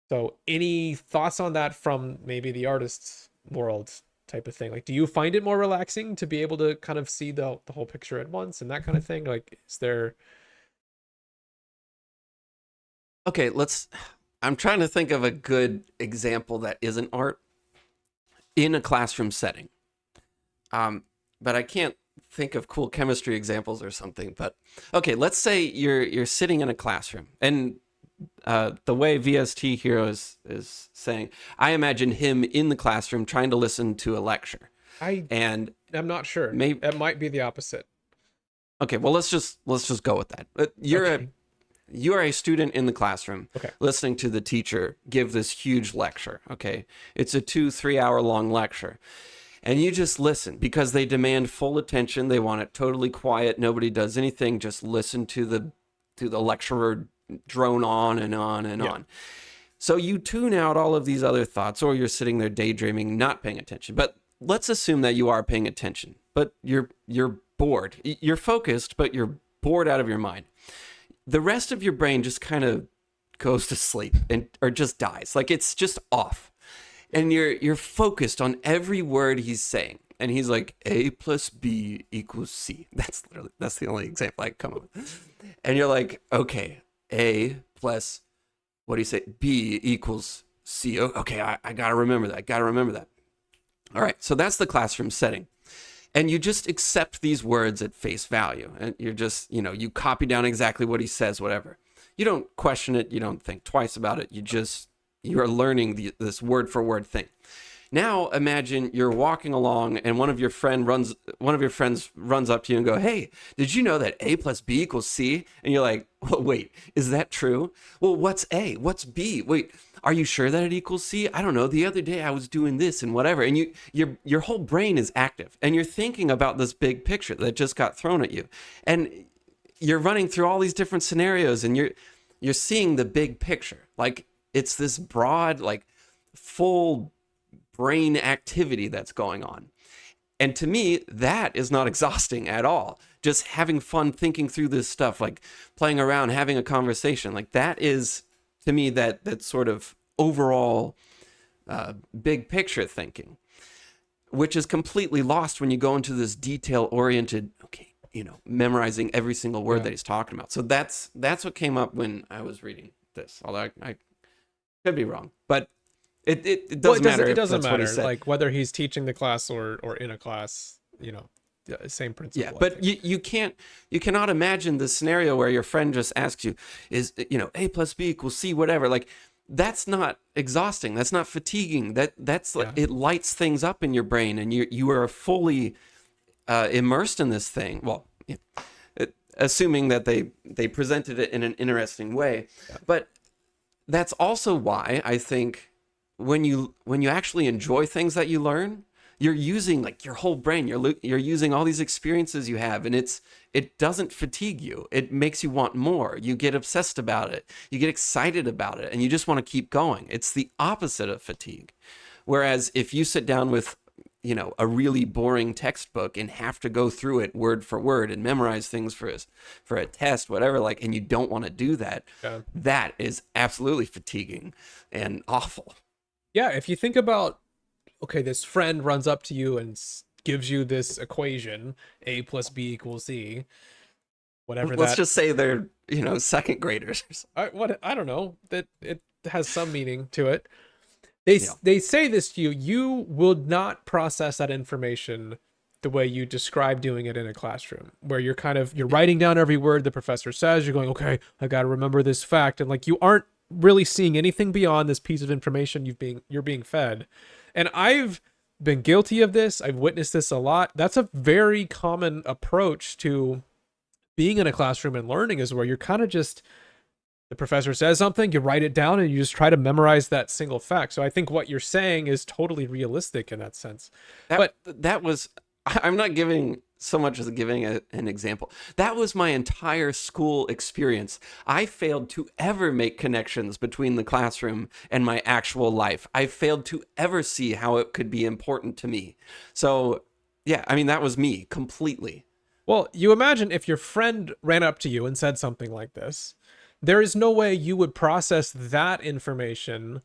So any thoughts on that from maybe the artist's world type of thing? Like, do you find it more relaxing to be able to kind of see the whole picture at once and that kind of thing? Like, is there... Okay, I'm trying to think of a good example that isn't art in a classroom setting. But I can't think of cool chemistry examples or something. But okay, let's say you're sitting in a classroom, and the way VST Hero is saying, I imagine him in the classroom trying to listen to a lecture. I'm not sure. Maybe it might be the opposite. Okay, well let's just go with that. You are a student in the classroom, listening to the teacher give this huge lecture. Okay, it's a 2-3 hour long lecture. And you just listen because they demand full attention. They want it totally quiet. Nobody does anything. Just listen to the lecturer drone on and on and on. So you tune out all of these other thoughts, or you're sitting there daydreaming, not paying attention. But let's assume that you are paying attention, but you're bored. You're focused, but you're bored out of your mind. The rest of your brain just kind of goes to sleep or just dies. Like, it's just off. And you're focused on every word he's saying. And he's like, A plus B equals C. That's the only example I can come up with. And you're like, okay, A plus, what do you say? B equals C. Okay, I got to remember that. All right, so that's the classroom setting. And you just accept these words at face value. And you're just, you copy down exactly what he says, whatever. You don't question it. You don't think twice about it. You are learning this word for word thing. Now imagine you're walking along and one of your friends runs up to you and go, hey, did you know that A plus B equals C? And you're like, well, wait, is that true? Well, what's A? What's B? Wait, are you sure that it equals C? I don't know. The other day I was doing this and whatever. And your whole brain is active and you're thinking about this big picture that just got thrown at you. And you're running through all these different scenarios and you're seeing the big picture. Like, it's this broad, like, full brain activity that's going on. And to me, that is not exhausting at all. Just having fun thinking through this stuff, like playing around, having a conversation, like that is, to me, that sort of overall big picture thinking, which is completely lost when you go into this detail-oriented, memorizing every single word that he's talking about. So that's what came up when I was reading this, although I could be wrong, but it doesn't matter. It doesn't matter, like whether he's teaching the class or in a class, same principle. Yeah, but you cannot imagine the scenario where your friend just asks you, is A plus B equals C, whatever. Like, that's not exhausting. That's not fatiguing. That's like, it lights things up in your brain, and you are fully immersed in this thing. Well, assuming that they presented it in an interesting way. Yeah. But that's also why I think when you actually enjoy things that you learn, you're using like your whole brain. You're using all these experiences you have, and it doesn't fatigue you. It makes you want more. You get obsessed about it. You get excited about it, and you just want to keep going. It's the opposite of fatigue. Whereas if you sit down with, a really boring textbook and have to go through it word for word and memorize things for a test, whatever, like, and you don't want to do that, Yeah. that is absolutely fatiguing and awful. Yeah, if you think about, okay, this friend runs up to you and gives you this equation, A plus B equals C, whatever Let's that. just say they're, second graders. I don't know, that it has some meaning to it. They say this to you, you will not process that information the way you describe doing it in a classroom, where you're writing down every word the professor says. You're going, okay, I got to remember this fact. And like, you aren't really seeing anything beyond this piece of information you're being fed. And I've been guilty of this. I've witnessed this a lot. That's a very common approach to being in a classroom and learning, is where you're kind of just, the professor says something, you write it down, and you just try to memorize that single fact. So I think what you're saying is totally realistic in that sense. I'm not giving so much as giving an example. That was my entire school experience. I failed to ever make connections between the classroom and my actual life. I failed to ever see how it could be important to me. So, yeah, I mean, that was me completely. Well, you imagine if your friend ran up to you and said something like this, there is no way you would process that information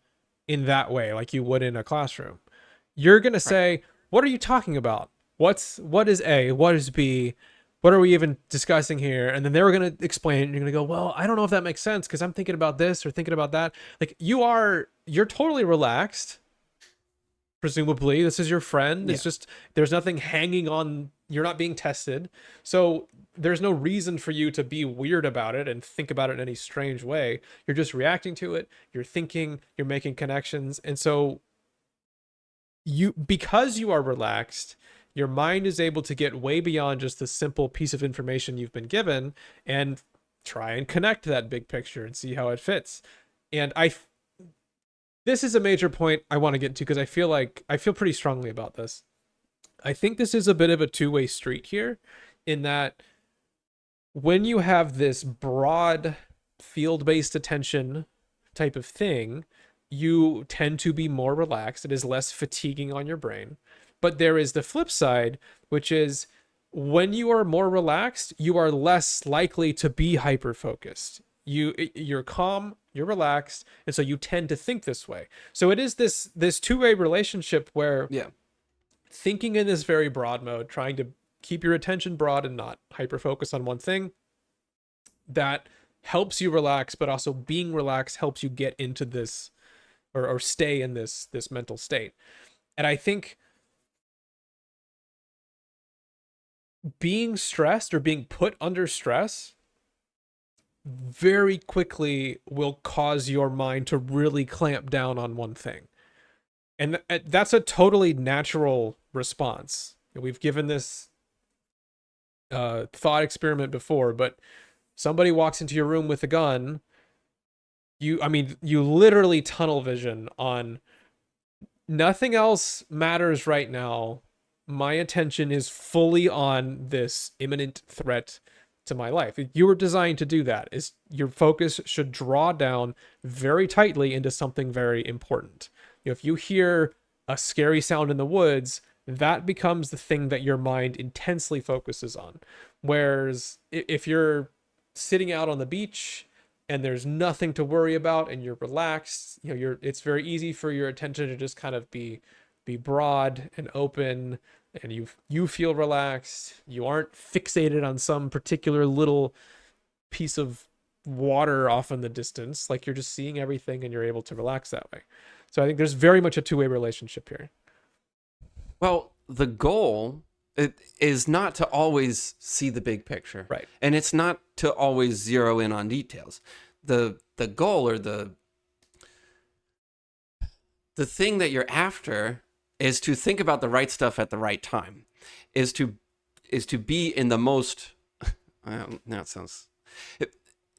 in that way like you would in a classroom. You're going to say, what are you talking about? What is A? What is B? What are we even discussing here? And then they were going to explain it, and you're going to go, well, I don't know if that makes sense because I'm thinking about this or thinking about that. Like, you're totally relaxed. Presumably, this is your friend. It's just, there's nothing hanging on. You're not being tested. So there's no reason for you to be weird about it and think about it in any strange way. You're just reacting to it. You're thinking, you're making connections. And so because you are relaxed, your mind is able to get way beyond just the simple piece of information you've been given and try and connect that big picture and see how it fits. And this is a major point I want to get to, because I feel pretty strongly about this. I think this is a bit of a two-way street here, in that when you have this broad field-based attention type of thing, you tend to be more relaxed. It is less fatiguing on your brain. But there is the flip side, which is when you are more relaxed, you are less likely to be hyper-focused. You're calm, you're relaxed, and so you tend to think this way. So it is this two-way relationship where thinking in this very broad mode, trying to keep your attention broad and not hyper-focus on one thing, that helps you relax, but also being relaxed helps you get into this or stay in this mental state. And I think being stressed or being put under stress very quickly will cause your mind to really clamp down on one thing. And that's a totally natural response. We've given this thought experiment before, but somebody walks into your room with a gun, you literally tunnel vision on nothing else matters right now. My attention is fully on this imminent threat to my life. You were designed to do that. Is your focus should draw down very tightly into something very important. If you hear a scary sound in the woods, that becomes the thing that your mind intensely focuses on. Whereas if you're sitting out on the beach and there's nothing to worry about and you're relaxed, it's very easy for your attention to just kind of be broad and open, and you feel relaxed. You aren't fixated on some particular little piece of water off in the distance. Like, you're just seeing everything and you're able to relax that way. So I think there's very much a two-way relationship here. Well, the goal is not to always see the big picture. Right. And it's not to always zero in on details. The goal, or the thing that you're after, is to think about the right stuff at the right time, is to be in the most Now it sounds it,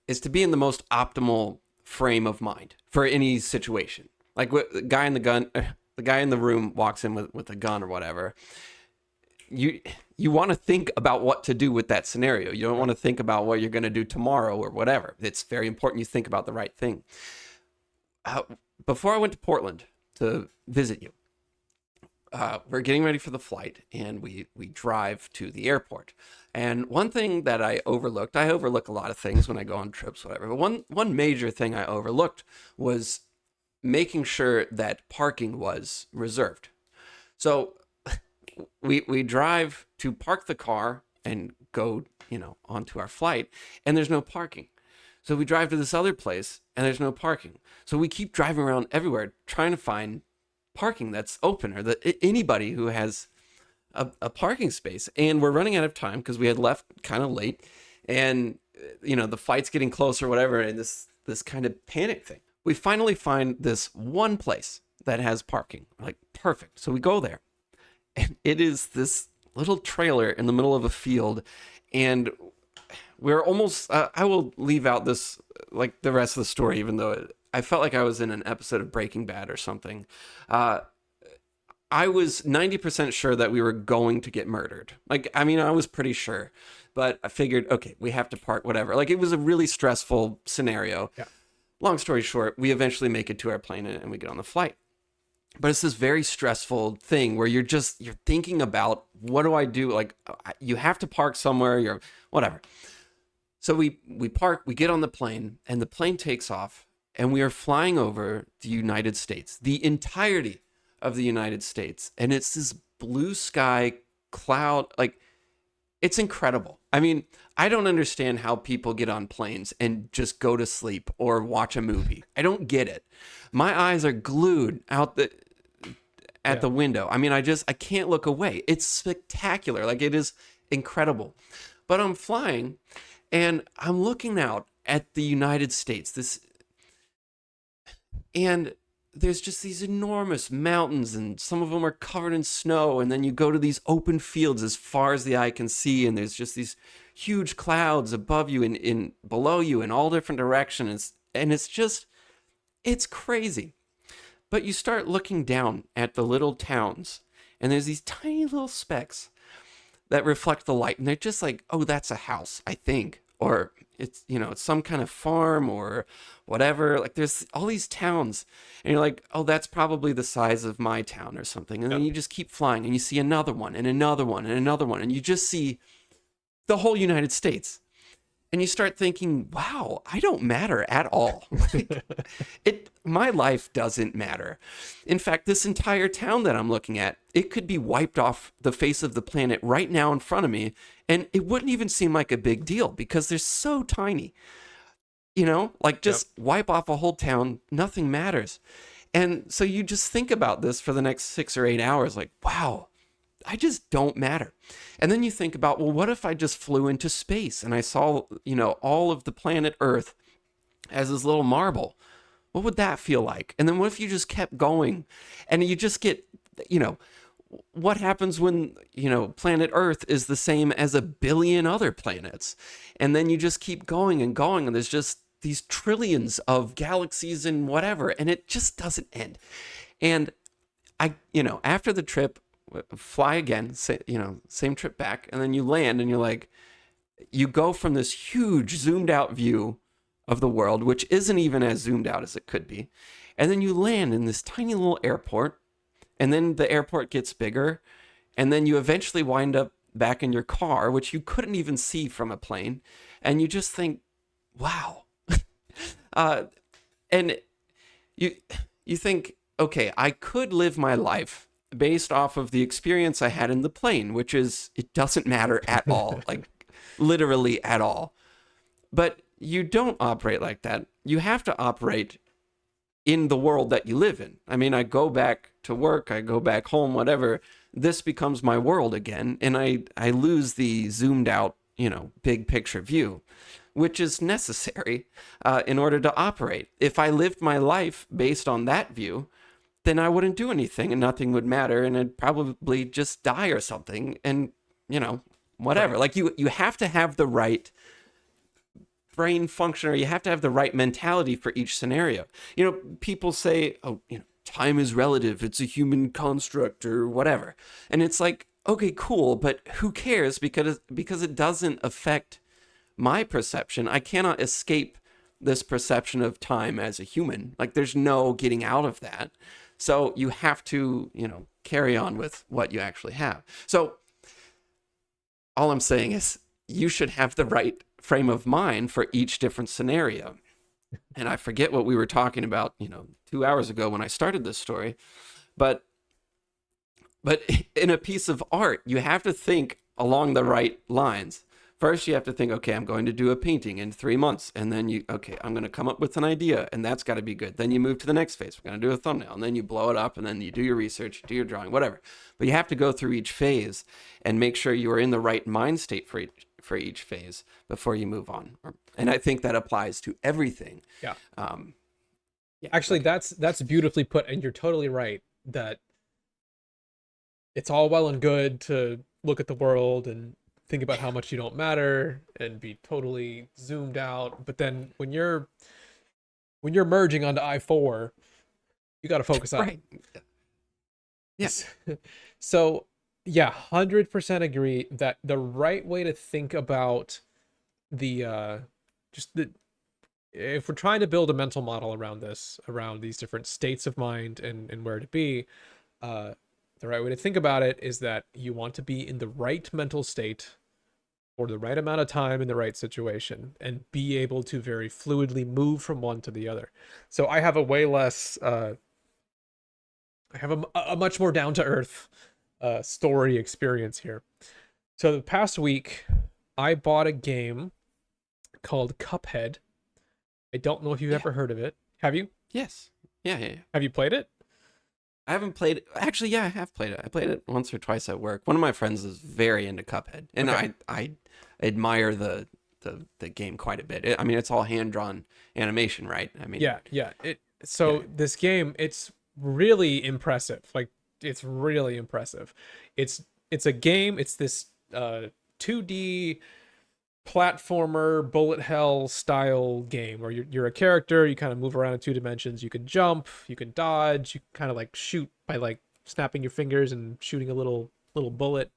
is to be in the most optimal frame of mind for any situation. Like the guy in the guy in the room walks in with a gun or whatever. You want to think about what to do with that scenario. You don't want to think about what you're going to do tomorrow or whatever. It's very important you think about the right thing. Before I went to Portland to visit you, we're getting ready for the flight, and we drive to the airport. And one thing that I overlook a lot of things when I go on trips, whatever. But one major thing I overlooked was making sure that parking was reserved. So we drive to park the car and go, onto our flight, and there's no parking. So we drive to this other place, and there's no parking. So we keep driving around everywhere trying to find parking that's open, or that anybody who has a parking space. And we're running out of time because we had left kind of late, and the flight's getting closer, whatever, and this kind of panic thing. We finally find this one place that has parking. We're like, perfect. So we go there, and it is this little trailer in the middle of a field, and we're almost I will leave out this, like, the rest of the story, even though I felt like I was in an episode of Breaking Bad or something. I was 90% sure that we were going to get murdered. I was pretty sure, but I figured, okay, we have to park, whatever. Like, it was a really stressful scenario. Yeah. Long story short, we eventually make it to our plane and we get on the flight. But it's this very stressful thing where you're thinking about, what do I do? Like, you have to park somewhere, you're whatever. So we park, we get on the plane, and the plane takes off, and we are flying over the United States, the entirety of the United States. And it's this blue sky cloud, like, it's incredible. I mean, I don't understand how people get on planes and just go to sleep or watch a movie. I don't get it. My eyes are glued out at the window. I mean, I can't look away. It's spectacular. Like, it is incredible. But I'm flying, and I'm looking out at the United States. And there's just these enormous mountains, and some of them are covered in snow. And then you go to these open fields as far as the eye can see, and there's just these huge clouds above you and in below you in all different directions. And it's crazy. But you start looking down at the little towns, and there's these tiny little specks that reflect the light, and they're just like, oh, that's a house, I think. Or it's some kind of farm or whatever. Like, there's all these towns, and you're like, oh, that's probably the size of my town or something. And then you just keep flying, and you see another one and another one and another one, and you just see the whole United States. And you start thinking, wow, I don't matter at all. My life doesn't matter. In fact, this entire town that I'm looking at, it could be wiped off the face of the planet right now in front of me, and it wouldn't even seem like a big deal because they're so tiny. Just wipe off a whole town, nothing matters. And so you just think about this for the next 6 or 8 hours, like, wow, I just don't matter. And then you think about, well, what if I just flew into space and I saw, all of the planet Earth as this little marble? What would that feel like? And then what if you just kept going and you just get, what happens when, planet Earth is the same as a billion other planets? And then you just keep going and going, and there's just these trillions of galaxies and whatever, and it just doesn't end. And after the trip, fly again, same trip back, and then you land, and you're like, you go from this huge zoomed out view of the world, which isn't even as zoomed out as it could be, and then you land in this tiny little airport, and then the airport gets bigger, and then you eventually wind up back in your car, which you couldn't even see from a plane, and you just think, wow. And you think, okay, I could live my life based off of the experience I had in the plane, which is, it doesn't matter at all, like, literally at all. But you don't operate like that. You have to operate in the world that you live in. I mean, I go back to work, I go back home, whatever. This becomes my world again, and I lose the zoomed out, big picture view, which is necessary in order to operate. If I lived my life based on that view, then I wouldn't do anything and nothing would matter, and I'd probably just die or something, and whatever. Right. Like, you have to have the right brain function, or you have to have the right mentality for each scenario. People say, oh, time is relative, it's a human construct or whatever. And it's like, okay, cool, but who cares? Because it doesn't affect my perception. I cannot escape this perception of time as a human. Like, there's no getting out of that. So you have to, carry on with what you actually have. So all I'm saying is you should have the right frame of mind for each different scenario. And I forget what we were talking about, 2 hours ago when I started this story, but in a piece of art, you have to think along the right lines. First, you have to think, okay, I'm going to do a painting in 3 months. And then I'm going to come up with an idea, and that's got to be good. Then you move to the next phase. We're going to do a thumbnail, and then you blow it up, and then you do your research, do your drawing, whatever. But you have to go through each phase and make sure you are in the right mind state for each phase before you move on. And I think that applies to everything. Yeah. Yeah. Actually, that's beautifully put, and you're totally right that it's all well and good to look at the world and think about how much you don't matter and be totally zoomed out, but then when you're merging onto I-4, you got to focus on right. Yes. So yeah, 100% agree that the right way to think about if we're trying to build a mental model around these different states of mind and where to be, the right way to think about it is that you want to be in the right mental state for the right amount of time in the right situation and be able to very fluidly move from one to the other. So I have a way less, I have a much more down-to-earth story experience here. So the past week, I bought a game called Cuphead. I don't know if you've ever heard of it. Have you? Yes. Yeah. Have you played it? I haven't played it. Actually, yeah, I have played it. I played it once or twice at work. One of my friends is very into Cuphead, and Okay. I admire the game quite a bit. It's all hand-drawn animation, right? Yeah. This game, it's really impressive. Like, it's really impressive. It's a game. It's this 2D platformer bullet hell style game where you're a character. You kind of move around in 2 dimensions. You can jump, you can dodge, you kind of like shoot by like snapping your fingers and shooting a little bullet.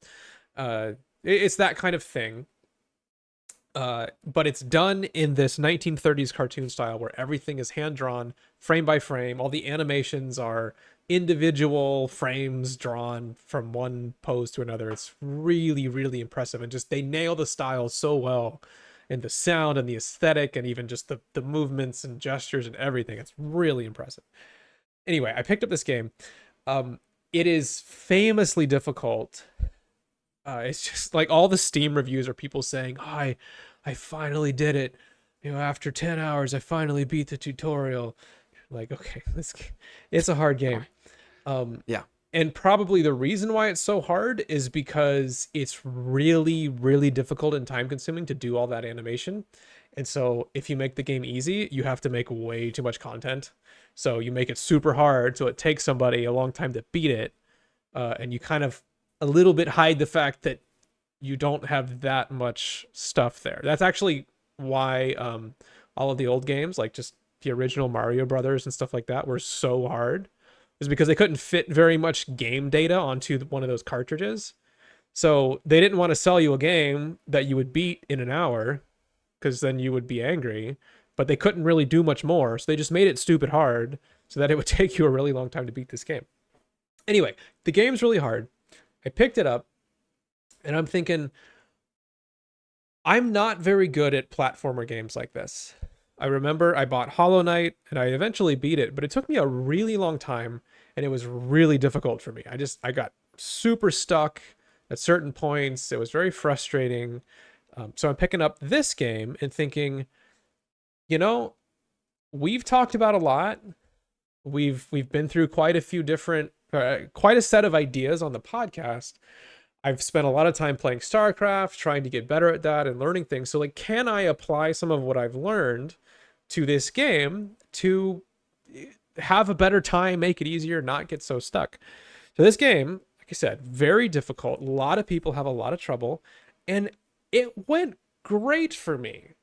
It's that kind of thing. But it's done in this 1930s cartoon style where everything is hand drawn, frame by frame. All the animations are individual frames drawn from one pose to another. It's really, really impressive. And just they nail the style so well, and the sound and the aesthetic and even just the movements and gestures and everything. It's really impressive. Anyway, I picked up this game. It is famously difficult. It's just like all the Steam reviews are people saying, oh, I finally did it. After 10 hours, I finally beat the tutorial. Like, okay, it's a hard game. Yeah. And probably the reason why it's so hard is because it's really, really difficult and time consuming to do all that animation. And so if you make the game easy, you have to make way too much content. So you make it super hard, so it takes somebody a long time to beat it. And you kind of a little bit hide the fact that you don't have that much stuff there. That's actually why all of the old games, like just the original Mario Brothers and stuff like that, were so hard, is because they couldn't fit very much game data onto one of those cartridges. So they didn't want to sell you a game that you would beat in an hour, because then you would be angry, but they couldn't really do much more. So they just made it stupid hard so that it would take you a really long time to beat this game. Anyway, the game's really hard. I picked it up and I'm thinking, I'm not very good at platformer games like this. I remember I bought Hollow Knight and I eventually beat it, but it took me a really long time and it was really difficult for me. I got super stuck at certain points. It was very frustrating. So I'm picking up this game and thinking, we've talked about a lot. We've been through quite a few different, quite a set of ideas on the podcast. I've spent a lot of time playing StarCraft, trying to get better at that and learning things. So can I apply some of what I've learned to this game to have a better time, make it easier, not get so stuck? So this game, like I said, very difficult. A lot of people have a lot of trouble, and it went great for me.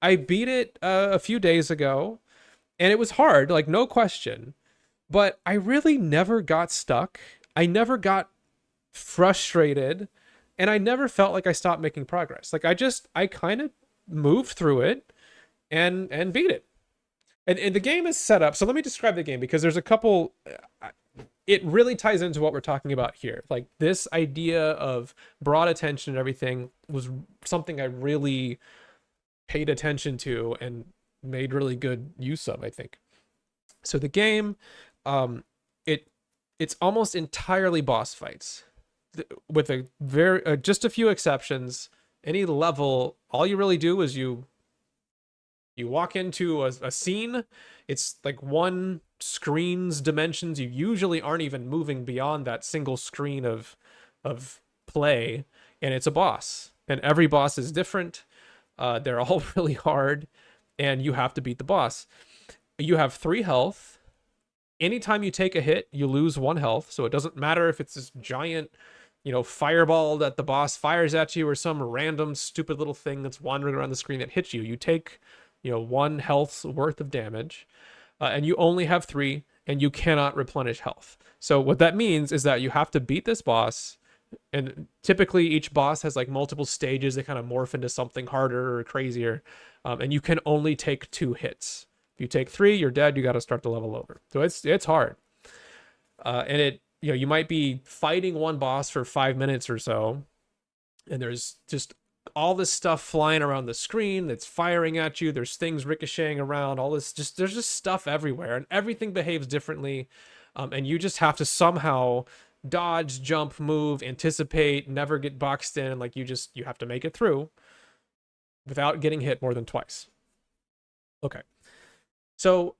I beat it a few days ago, and it was hard, like no question. But I really never got stuck. I never got frustrated, and I never felt like I stopped making progress. Like I kind of moved through it and beat it. And the game is set up. So let me describe the game because there's a couple. It really ties into what we're talking about here. Like this idea of broad attention and everything was something I really paid attention to and made really good use of, I think. So the game, um, it it's almost entirely boss fights, with a very just a few exceptions. Any level, all you really do is you walk into a scene. It's like one screen's dimensions. You usually aren't even moving beyond that single screen of play, and it's a boss. And every boss is different. They're all really hard, and you have to beat the boss. You have 3 health. Anytime you take a hit, you lose 1 health. So it doesn't matter if it's this giant, fireball that the boss fires at you or some random stupid little thing that's wandering around the screen that hits you. You take 1 health's worth of damage, and you only have 3, and you cannot replenish health. So what that means is that you have to beat this boss, and typically each boss has like multiple stages. They kind of morph into something harder or crazier, and you can only take 2 hits. If you take 3, you're dead. You got to start the level over. So it's hard, and you might be fighting one boss for 5 minutes or so, and there's just all this stuff flying around the screen that's firing at you. There's things ricocheting around, all this, there's just stuff everywhere, and everything behaves differently. And you just have to somehow dodge, jump, move, anticipate, never get boxed in. Like you have to make it through without getting hit more than twice. Okay. So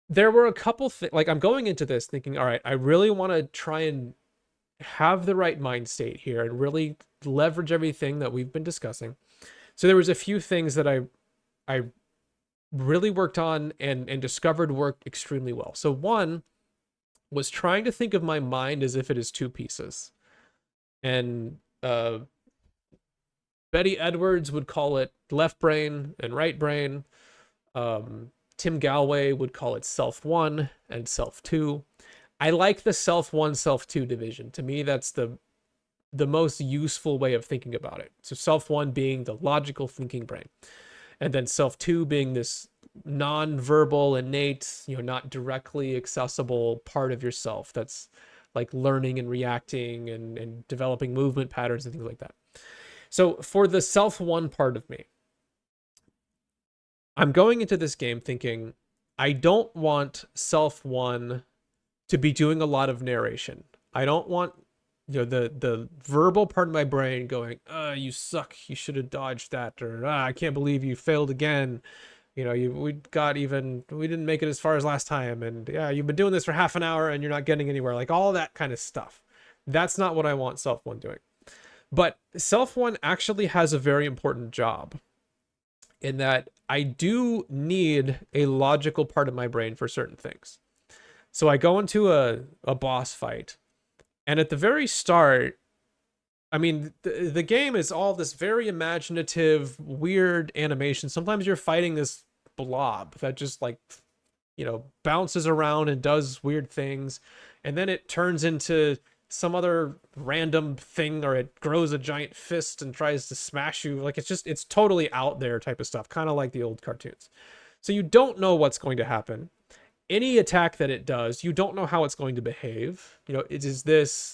there were a couple things, like I'm going into this thinking, all right, I really want to try and have the right mind state here and really leverage everything that we've been discussing. So there was a few things that I really worked on and discovered worked extremely well. So one was trying to think of my mind as if it is 2 pieces. And Betty Edwards would call it left brain and right brain. Tim Galway would call it self 1 and self 2. I like the self 1, self 2 division. To me, that's the most useful way of thinking about it. So self 1 being the logical thinking brain, and then self 2 being this non-verbal, innate, not directly accessible part of yourself that's like learning and reacting and developing movement patterns and things like that. So for the self 1 part of me, I'm going into this game thinking I don't want self 1 to be doing a lot of narration. I don't want the verbal part of my brain going, you suck, you should have dodged that, or I can't believe you failed again. We didn't make it as far as last time, and yeah, you've been doing this for half an hour and you're not getting anywhere. Like all that kind of stuff. That's not what I want self 1 doing. But self 1 actually has a very important job in that I do need a logical part of my brain for certain things. So I go into a boss fight, and at the very start, I mean, the game is all this very imaginative, weird animation. Sometimes you're fighting this blob that just like, bounces around and does weird things. And then it turns into some other random thing, or it grows a giant fist and tries to smash you. Like it's totally out there type of stuff, kind of like the old cartoons. So you don't know what's going to happen. Any attack that it does, you don't know how it's going to behave. Is it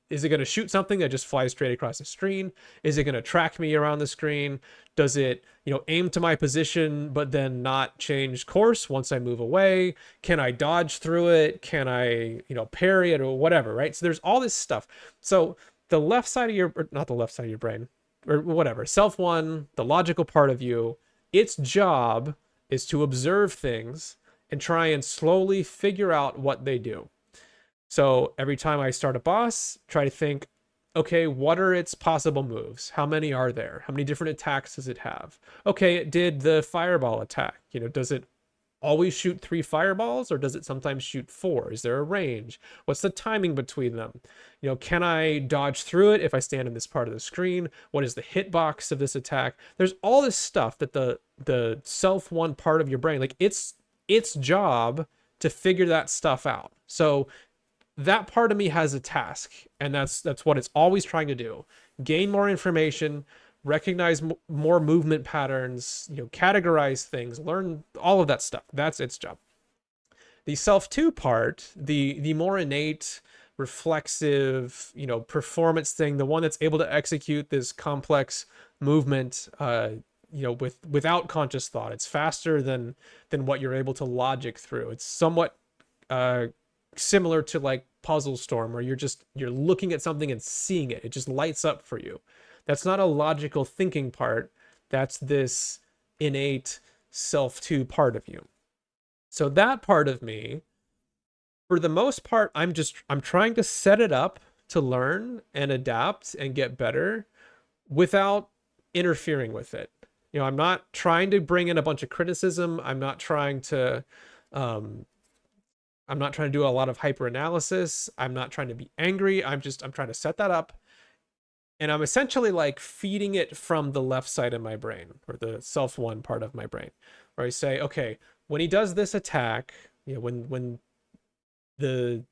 going to shoot something that just flies straight across the screen? Is it going to track me around the screen? Does it, aim to my position, but then not change course once I move away? Can I dodge through it? Can I, parry it or whatever, right? So there's all this stuff. So the left side of or not the left side of your brain, or whatever, self 1, the logical part of you, its job is to observe things and try and slowly figure out what they do. So every time I start a boss, try to think, okay, what are its possible moves? How many are there? How many different attacks does it have? Okay, it did the fireball attack. Does it always shoot 3 fireballs, or does it sometimes shoot 4? Is there a range? What's the timing between them? You know, can I dodge through it if I stand in this part of the screen? What is the hitbox of this attack? There's all this stuff that the self one part of your brain, like its job to figure that stuff out. So that part of me has a task, and that's what it's always trying to do: gain more information, recognize more movement patterns, you know, categorize things, learn all of that stuff. That's its job. The self 2 part, the more innate, reflexive, you know, performance thing, the one that's able to execute this complex movement, you know, without conscious thought. It's faster than what you're able to logic through. It's somewhat similar to like Puzzle Storm, where you're looking at something and seeing it. It just lights up for you. That's not a logical thinking part. That's this innate self 2 part of you. So that part of me, for the most part, I'm trying to set it up to learn and adapt and get better without interfering with it. You know, I'm not trying to bring in a bunch of criticism. I'm not trying to do a lot of hyper analysis. I'm not trying to be angry. I'm trying to set that up. And I'm essentially like feeding it from the left side of my brain, or the self 1 part of my brain, where I say, okay, when he does this attack, you know, when the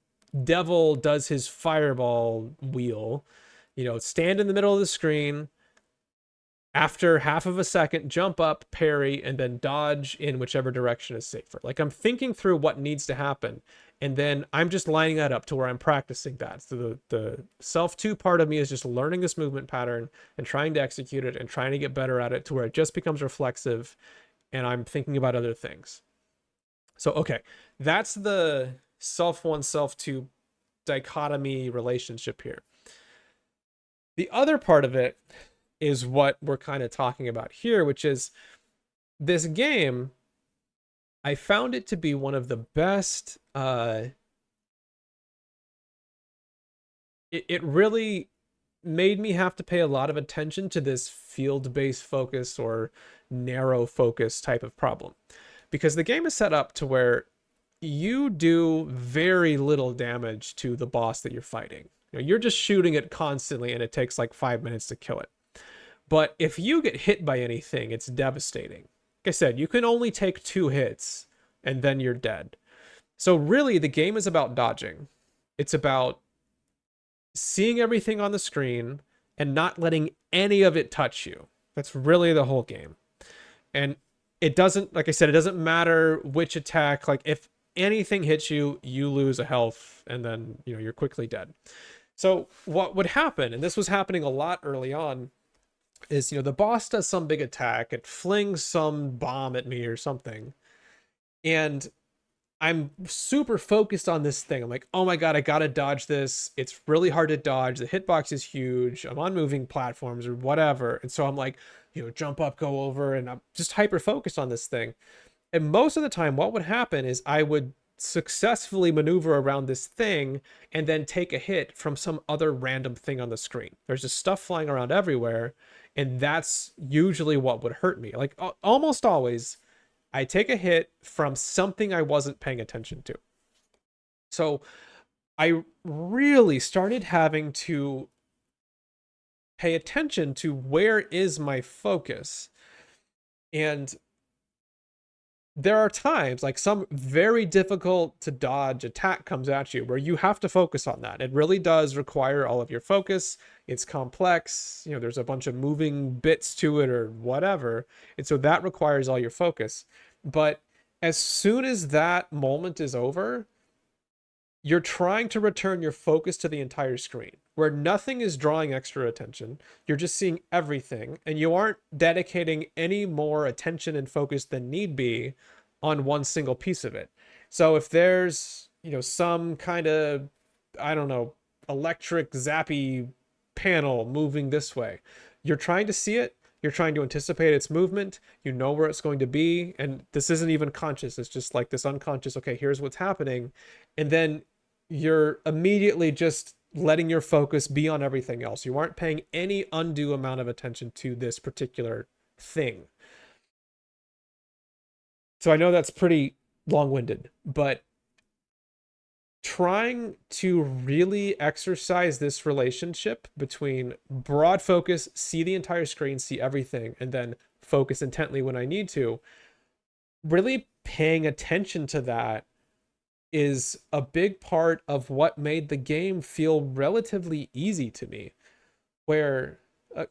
devil does his fireball wheel, you know, stand in the middle of the screen, after half of a second, jump up, parry, and then dodge in whichever direction is safer. Like, I'm thinking through what needs to happen, and then I'm just lining that up to where I'm practicing that. So the self 2 part of me is just learning this movement pattern and trying to execute it and trying to get better at it to where it just becomes reflexive, and I'm thinking about other things. So, okay, that's the self 1, self 2 dichotomy relationship here. The other part of it is what we're kind of talking about here, which is this game. I found it to be one of the best. It really made me have to pay a lot of attention to this field-based focus or narrow focus type of problem, because the game is set up to where you do very little damage to the boss that you're fighting. You know, you're just shooting it constantly, and it takes like 5 minutes to kill it. But if you get hit by anything, it's devastating. Like I said, you can only take 2 hits and then you're dead. So really, the game is about dodging. It's about seeing everything on the screen and not letting any of it touch you. That's really the whole game. And it doesn't, like I said, it doesn't matter which attack. Like, if anything hits you, you lose a health, and then, you know, you're quickly dead. So what would happen, and this was happening a lot early on, is, you know, the boss does some big attack, it flings some bomb at me or something, and I'm super focused on this thing. I'm like, oh my god, I gotta dodge this. It's really hard to dodge. The hitbox is huge. I'm on moving platforms or whatever. And so I'm like, you know, jump up, go over, and I'm just hyper focused on this thing. And most of the time, what would happen is I would successfully maneuver around this thing and then take a hit from some other random thing on the screen. There's just stuff flying around everywhere, and that's usually what would hurt me. Like, almost always, I take a hit from something I wasn't paying attention to. So I really started having to pay attention to where is my focus. And there are times, like some very difficult to dodge attack comes at you, where you have to focus on that. It really does require all of your focus. It's complex, you know, there's a bunch of moving bits to it or whatever. And so that requires all your focus. But as soon as that moment is over, you're trying to return your focus to the entire screen, where nothing is drawing extra attention. You're just seeing everything, and you aren't dedicating any more attention and focus than need be on one single piece of it. So if there's, you know, some kind of, I don't know, electric zappy panel moving this way, you're trying to see it. You're trying to anticipate its movement. You know where it's going to be. And this isn't even conscious. It's just like this unconscious, okay, here's what's happening. And then you're immediately just letting your focus be on everything else. You aren't paying any undue amount of attention to this particular thing. So I know that's pretty long-winded, but trying to really exercise this relationship between broad focus, see the entire screen, see everything, and then focus intently when I need to, really paying attention to that is a big part of what made the game feel relatively easy to me. Where uh,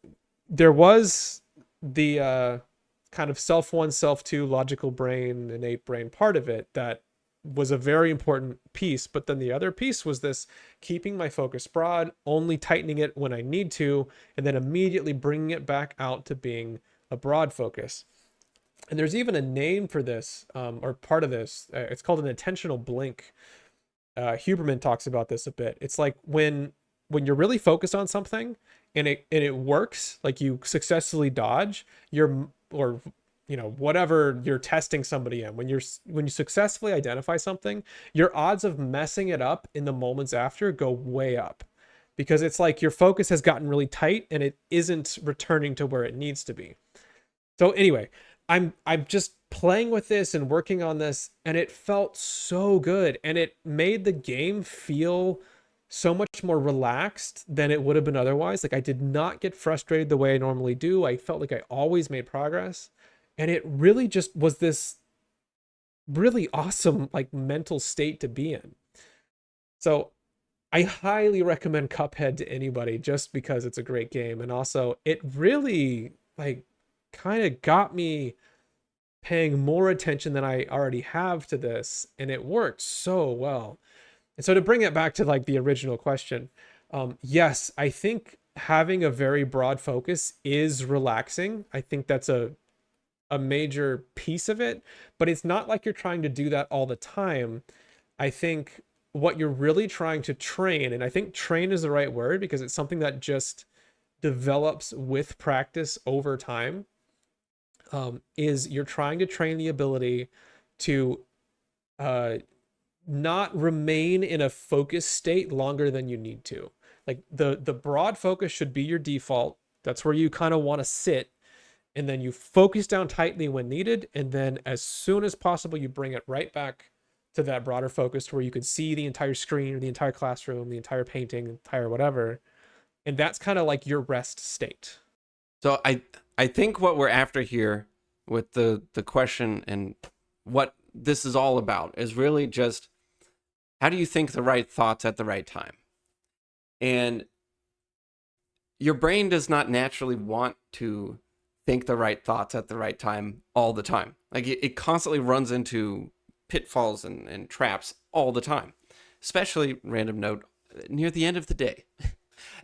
there was the kind of self one, self two, logical brain, innate brain part of it that was a very important piece. But then the other piece was this keeping my focus broad, only tightening it when I need to, and then immediately bringing it back out to being a broad focus. And there's even a name for this, or part of this. It's called an intentional blink. Huberman talks about this a bit. It's like when you're really focused on something and it works, like you successfully dodge your, or whatever you're testing somebody in, when you successfully identify something, your odds of messing it up in the moments after go way up, because it's like your focus has gotten really tight and it isn't returning to where it needs to be. So anyway, I'm just playing with this and working on this, and it felt so good, and it made the game feel so much more relaxed than it would have been otherwise. Like I did not get frustrated the way I normally do. I felt like I always made progress, and it really just was this really awesome like mental state to be in. So I highly recommend Cuphead to anybody just because it's a great game, and also it really like kind of got me paying more attention than I already have to this, and it worked so well. And so to bring it back to like the original question, yes, I think having a very broad focus is relaxing. I think that's a major piece of it, but it's not like you're trying to do that all the time. I think what you're really trying to train, and I think train is the right word because it's something that just develops with practice over time, is you're trying to train the ability to not remain in a focus state longer than you need to. Like the broad focus should be your default. That's where you kind of want to sit, and then you focus down tightly when needed, and then as soon as possible you bring it right back to that broader focus to where you can see the entire screen or the entire classroom, the entire painting, entire whatever. And that's kind of like your rest state. So I think what we're after here with the question and what this is all about is really just how do you think the right thoughts at the right time? And your brain does not naturally want to think the right thoughts at the right time all the time. Like it constantly runs into pitfalls and traps all the time, especially, random note, near the end of the day.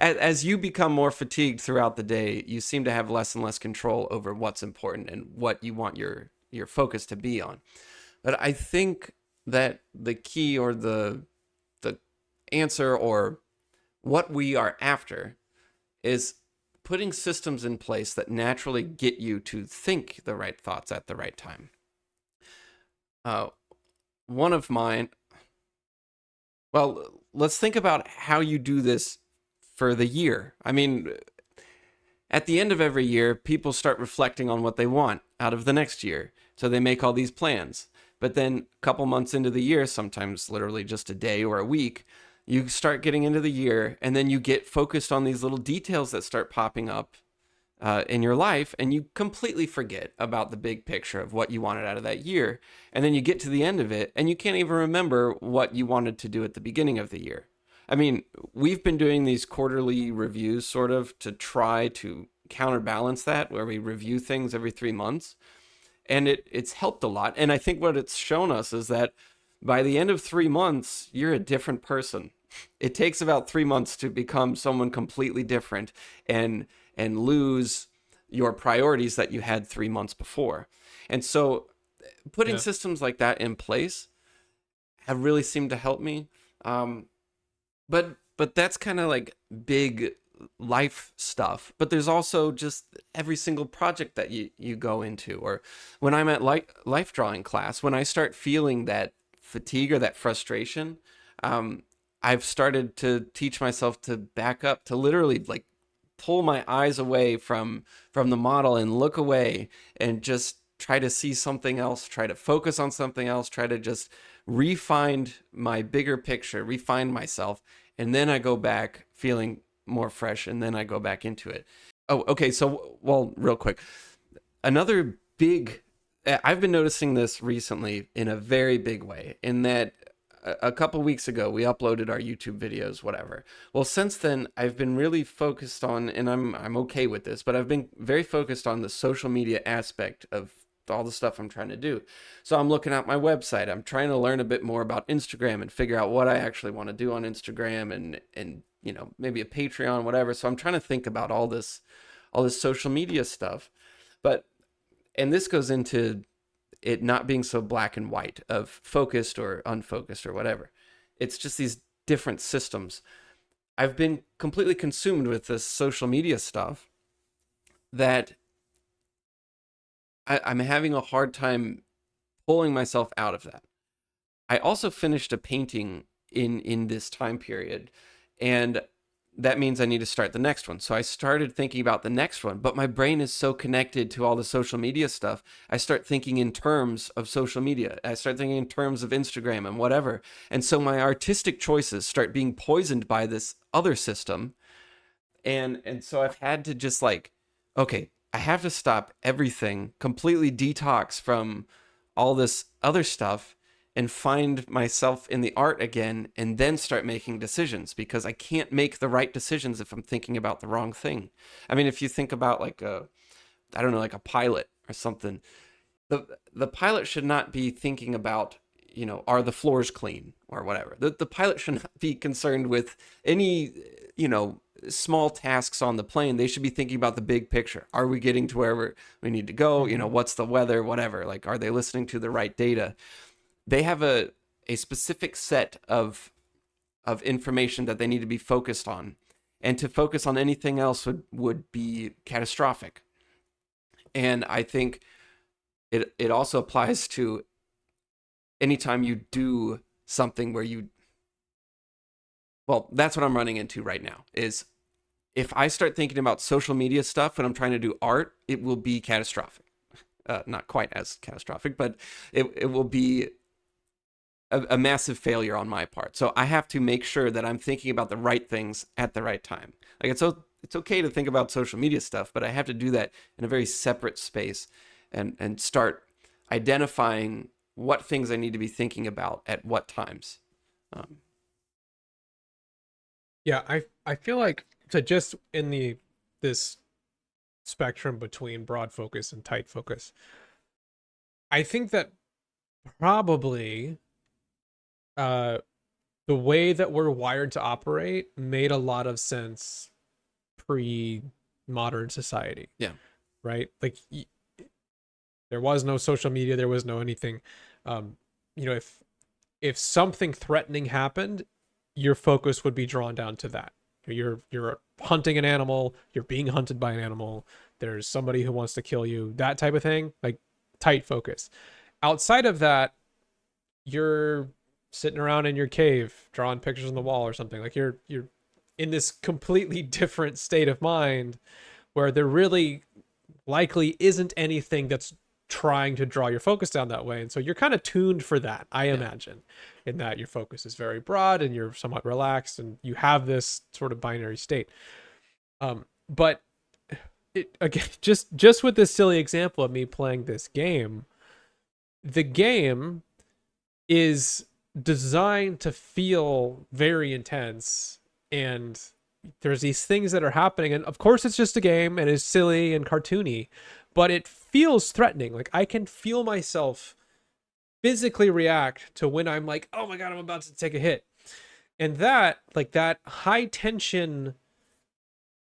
As you become more fatigued throughout the day, you seem to have less and less control over what's important and what you want your focus to be on. But I think that the key, or the answer, or what we are after, is putting systems in place that naturally get you to think the right thoughts at the right time. One of mine, well, let's think about how you do this for the year. I mean, at the end of every year, people start reflecting on what they want out of the next year. So they make all these plans. But then a couple months into the year, sometimes literally just a day or a week, you start getting into the year, and then you get focused on these little details that start popping up in your life, and you completely forget about the big picture of what you wanted out of that year. And then you get to the end of it, and you can't even remember what you wanted to do at the beginning of the year. I mean, we've been doing these quarterly reviews sort of to try to counterbalance that, where we review things every 3 months. And it's helped a lot. And I think what it's shown us is that by the end of 3 months, you're a different person. It takes about 3 months to become someone completely different and lose your priorities that you had 3 months before. And so putting systems like that in place have really seemed to help me. But that's kind of like big life stuff. But there's also just every single project that you go into, or when I'm at life drawing class, when I start feeling that fatigue or that frustration, I've started to teach myself to back up, to literally pull my eyes away from the model and look away and just try to see something else, try to focus on something else, try to just refine my bigger picture, refine myself, and then I go back feeling more fresh, and then I go back into it. Oh, okay. So, well, real quick, another big, I've been noticing this recently in a very big way, in that a couple weeks ago we uploaded our YouTube videos, whatever. Well, since then I've been really focused on, and I'm okay with this, but I've been very focused on the social media aspect of all the stuff I'm trying to do. So I'm looking at my website. I'm trying to learn a bit more about Instagram and figure out what I actually want to do on Instagram, and you know, maybe a Patreon, whatever. So I'm trying to think about all this social media stuff. But and this goes into it not being so black and white of focused or unfocused or whatever. It's just these different systems. I've been completely consumed with this social media stuff that I'm having a hard time pulling myself out of that. I also finished a painting in this time period, and that means I need to start the next one. So I started thinking about the next one, but my brain is so connected to all the social media stuff. I start thinking in terms of social media. I start thinking in terms of Instagram and whatever. And so my artistic choices start being poisoned by this other system. And so I've had to just like, okay, I have to stop everything, completely detox from all this other stuff, and find myself in the art again, and then start making decisions, because I can't make the right decisions if I'm thinking about the wrong thing. I mean, if you think about like I don't know, like a pilot or something, the pilot should not be thinking about, you know, are the floors clean or whatever. The pilot should not be concerned with any, you know, small tasks on the plane. They should be thinking about the big picture. Are we getting to where we need to go? You know, what's the weather, whatever. Like, are they listening to the right data? They have a specific set of information that they need to be focused on, and to focus on anything else would be catastrophic. And I think it also applies to anytime you do something where you, well, that's what I'm running into right now, is if I start thinking about social media stuff when I'm trying to do art, it will be catastrophic. Not quite as catastrophic, but it will be a massive failure on my part. So I have to make sure that I'm thinking about the right things at the right time. Like, it's okay to think about social media stuff, but I have to do that in a very separate space, and start identifying what things I need to be thinking about at what times. Yeah, I feel like, so just in this spectrum between broad focus and tight focus, I think that probably the way that we're wired to operate made a lot of sense pre-modern society. Yeah. Right? Like, there was no social media, there was no anything. You know, if something threatening happened, your focus would be drawn down to that. You're hunting an animal, you're being hunted by an animal, there's somebody who wants to kill you, that type of thing, like tight focus. Outside of that, you're sitting around in your cave drawing pictures on the wall or something. Like, you're in this completely different state of mind where there really likely isn't anything that's trying to draw your focus down that way. And so you're kind of tuned for that, I imagine, in that your focus is very broad and you're somewhat relaxed and you have this sort of binary state. But it, again, just with this silly example of me playing this game, the game is designed to feel very intense, and there's these things that are happening, and of course it's just a game and it's silly and cartoony, but it feels threatening. Like, I can feel myself physically react to when I'm like, oh my god, I'm about to take a hit. And that, like, that high tension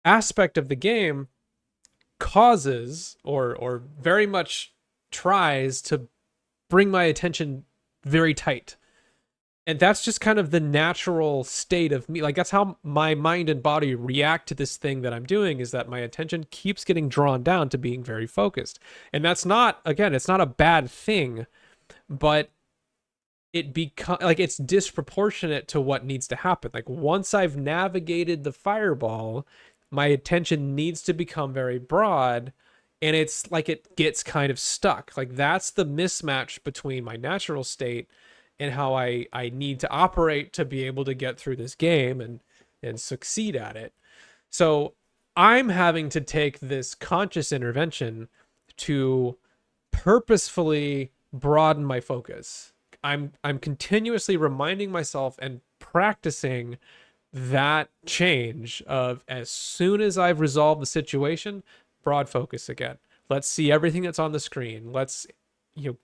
aspect of the game causes or very much tries to bring my attention very tight. And that's just kind of the natural state of me. Like, that's how my mind and body react to this thing that I'm doing, is that my attention keeps getting drawn down to being very focused. And that's not, again, it's not a bad thing, but it's disproportionate to what needs to happen. Like, once I've navigated the fireball, my attention needs to become very broad and it's like it gets kind of stuck. Like that's the mismatch between my natural state and how I need to operate to be able to get through this game and succeed at it. So I'm having to take this conscious intervention to purposefully broaden my focus. I'm continuously reminding myself and practicing that change of, as soon as I've resolved the situation, broad focus again. Let's see everything that's on the screen. Let's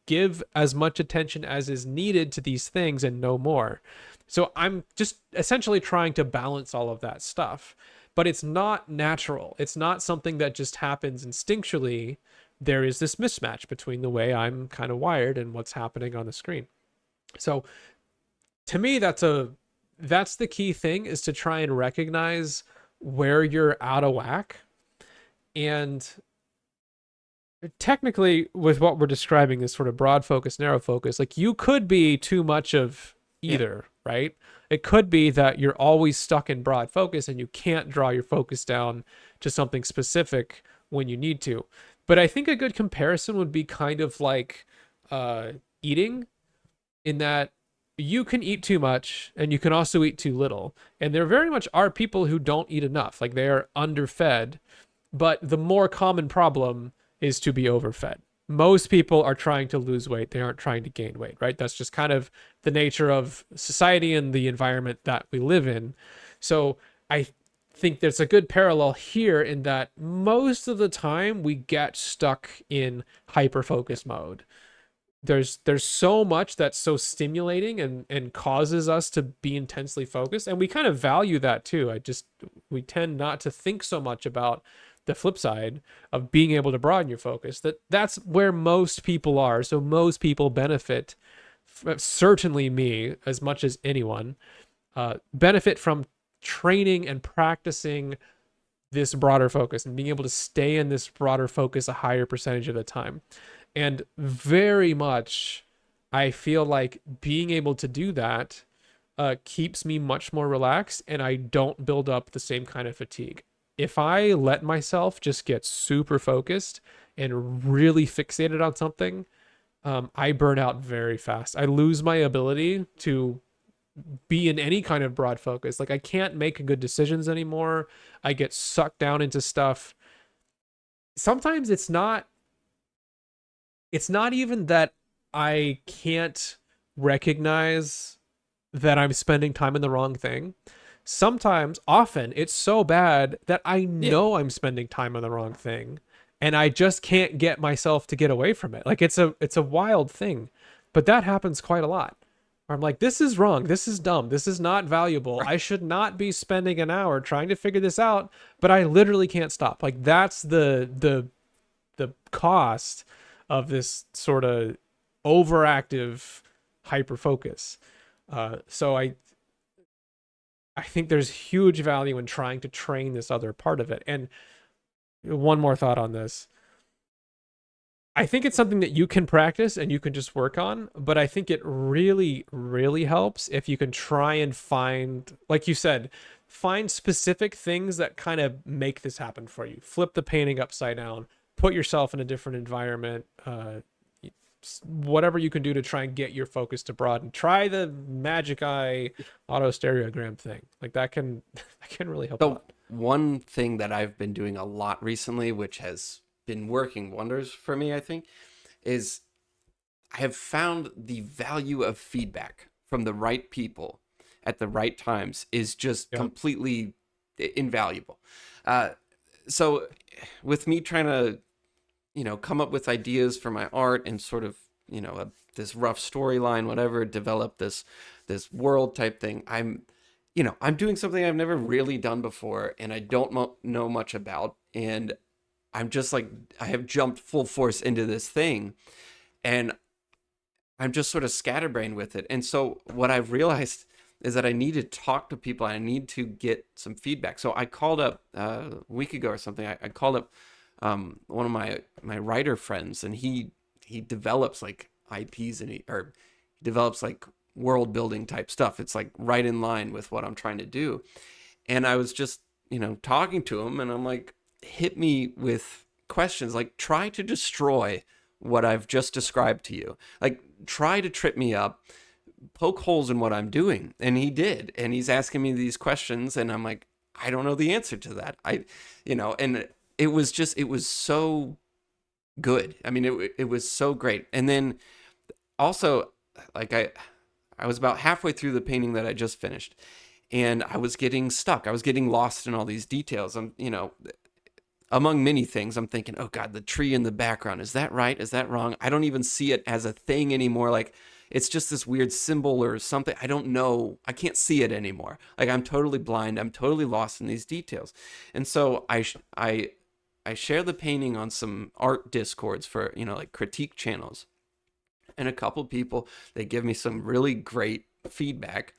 give as much attention as is needed to these things and no more. So I'm just essentially trying to balance all of that stuff. But it's not natural. It's not something that just happens instinctually. There is this mismatch between the way I'm kind of wired and what's happening on the screen. So to me, that's the key thing, is to try and recognize where you're out of whack. And technically, with what we're describing, this sort of broad focus, narrow focus, like you could be too much of either, right? It could be that you're always stuck in broad focus and you can't draw your focus down to something specific when you need to. But I think a good comparison would be kind of like eating, in that you can eat too much and you can also eat too little. And there very much are people who don't eat enough, like they are underfed. But the more common problem is to be overfed. Most people are trying to lose weight. They aren't trying to gain weight, right? That's just kind of the nature of society and the environment that we live in. So I think there's a good parallel here, in that most of the time we get stuck in hyper-focus mode. There's so much that's so stimulating and causes us to be intensely focused. And we kind of value that too. We tend not to think so much about the flip side of being able to broaden your focus. That's where most people are. So most people benefit, certainly me as much as anyone, benefit from training and practicing this broader focus and being able to stay in this broader focus a higher percentage of the time. And very much, I feel like being able to do that keeps me much more relaxed, and I don't build up the same kind of fatigue. If I let myself just get super focused and really fixated on something, I burn out very fast. I lose my ability to be in any kind of broad focus. Like I can't make good decisions anymore. I get sucked down into stuff. Sometimes it's not even that I can't recognize that I'm spending time in the wrong thing. Often it's so bad that I know I'm spending time on the wrong thing, and I just can't get myself to get away from it. Like it's a wild thing, but that happens quite a lot. Where I'm like, this is wrong. This is dumb. This is not valuable. I should not be spending an hour trying to figure this out, but I literally can't stop. Like that's the cost of this sort of overactive hyper focus. So I think there's huge value in trying to train this other part of it. And one more thought on this. I think it's something that you can practice and you can just work on, but I think it really, really helps if you can try and find, like you said, find specific things that kind of make this happen for you. Flip the painting upside down, put yourself in a different environment, whatever you can do to try and get your focus to broaden. Try the magic eye auto stereogram thing. Like that can really help out. One thing that I've been doing a lot recently, which has been working wonders for me, I think, is I have found the value of feedback from the right people at the right times is just completely invaluable. So with me trying to, come up with ideas for my art and sort of, this rough storyline, whatever, develop this world type thing, I'm doing something I've never really done before and I don't know much about. And I'm just like, I have jumped full force into this thing and I'm just sort of scatterbrained with it. And so what I've realized is that I need to talk to people. I need to get some feedback. So I called up a week ago or something. I called up one of my writer friends, and he develops like IPs and he develops like world building type stuff. It's like right in line with what I'm trying to do. And I was just, talking to him, and I'm like, hit me with questions, like try to destroy what I've just described to you. Like try to trip me up, poke holes in what I'm doing. And he did. And he's asking me these questions and I'm like, I don't know the answer to that. And it was so good. I mean, it was so great. And then also, like I was about halfway through the painting that I just finished, and I was getting stuck. I was getting lost in all these details. Among many things, I'm thinking, oh God, the tree in the background, is that right? Is that wrong? I don't even see it as a thing anymore. Like it's just this weird symbol or something. I don't know. I can't see it anymore. Like I'm totally blind. I'm totally lost in these details. And so I share the painting on some art discords for, like critique channels. And a couple people, they give me some really great feedback.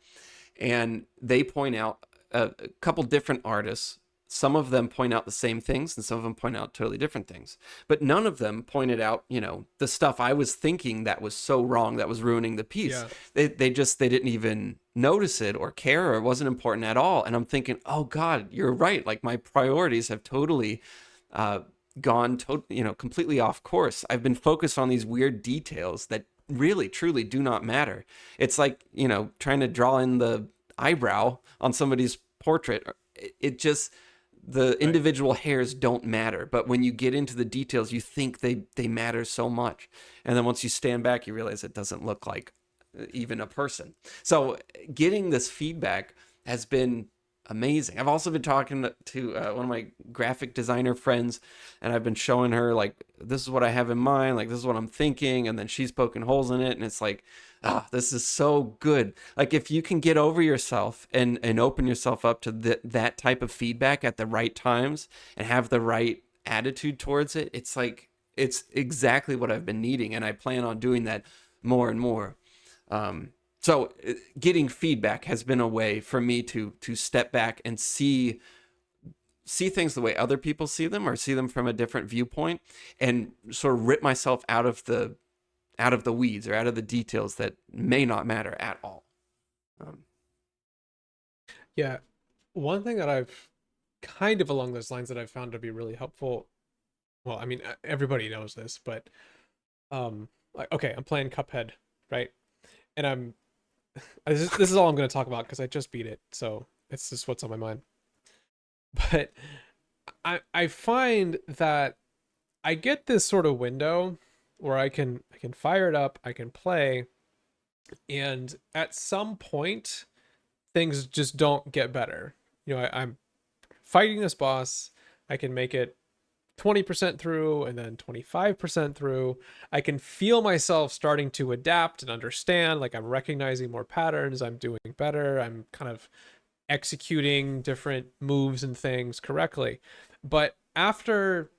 And they point out a couple different artists. Some of them point out the same things and some of them point out totally different things. But none of them pointed out, the stuff I was thinking that was so wrong, that was ruining the piece. Yeah. They didn't even notice it or care, or it wasn't important at all. And I'm thinking, oh God, you're right. Like my priorities have totally gone completely off course. I've been focused on these weird details that really truly do not matter. It's like trying to draw in the eyebrow on somebody's portrait. It just, the individual hairs don't matter, but when you get into the details you think they matter so much, and then once you stand back you realize it doesn't look like even a person. So getting this feedback has been amazing. I've also been talking to one of my graphic designer friends, and I've been showing her like, this is what I have in mind, like this is what I'm thinking, and then she's poking holes in it, and it's like, this is so good. Like if you can get over yourself and open yourself up to that type of feedback at the right times and have the right attitude towards it, it's like, it's exactly what I've been needing, and I plan on doing that more and more. So getting feedback has been a way for me to step back and see things the way other people see them, or see them from a different viewpoint, and sort of rip myself out of the weeds, or out of the details that may not matter at all. Yeah. One thing that I've kind of along those lines that I've found to be really helpful. Well, I mean, everybody knows this, but like, okay, I'm playing Cuphead, right? And this is all I'm going to talk about because I just beat it, so it's just what's on my mind. But I find that I get this sort of window where I can fire it up, I can play, and at some point things just don't get better. I'm fighting this boss, I can make it 20% through and then 25% through. I can feel myself starting to adapt and understand, like I'm recognizing more patterns, I'm doing better, I'm kind of executing different moves and things correctly. But after,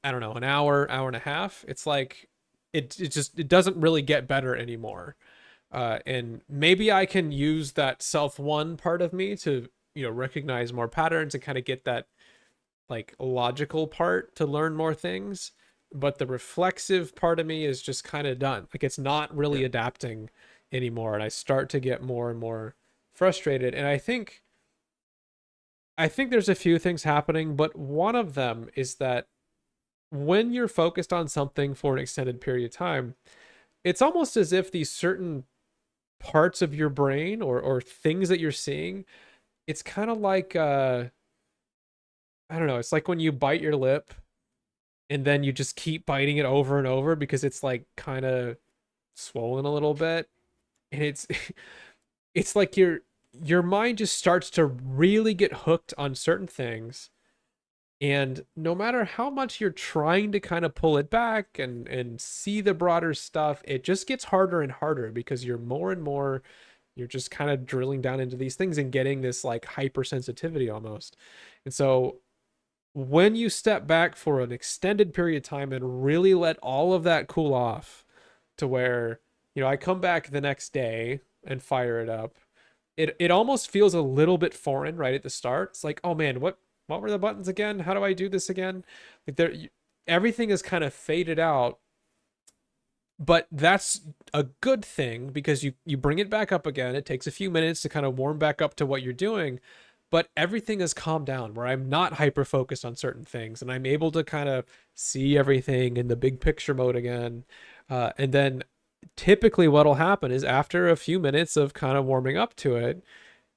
I don't know, an hour and a half, it's like it doesn't really get better anymore. And maybe I can use that self one part of me to recognize more patterns and kind of get that like logical part to learn more things, but the reflexive part of me is just kind of done. Like it's not really adapting anymore, and I start to get more and more frustrated. And I think there's a few things happening, but one of them is that when you're focused on something for an extended period of time, it's almost as if these certain parts of your brain or things that you're seeing, it's kind of like I don't know, it's like when you bite your lip and then you just keep biting it over and over because it's like kind of swollen a little bit, and it's like your mind just starts to really get hooked on certain things, and no matter how much you're trying to kind of pull it back and see the broader stuff, it just gets harder and harder because you're more and more, you're just kind of drilling down into these things and getting this like hypersensitivity almost. And so when you step back for an extended period of time and really let all of that cool off to where, I come back the next day and fire it up, it almost feels a little bit foreign right at the start. It's like, oh man, what were the buttons again? How do I do this again? Like everything is kind of faded out, but that's a good thing because you bring it back up again. It takes a few minutes to kind of warm back up to what you're doing, but everything has calmed down where I'm not hyper focused on certain things and I'm able to kind of see everything in the big picture mode again. And then typically what'll happen is after a few minutes of kind of warming up to it,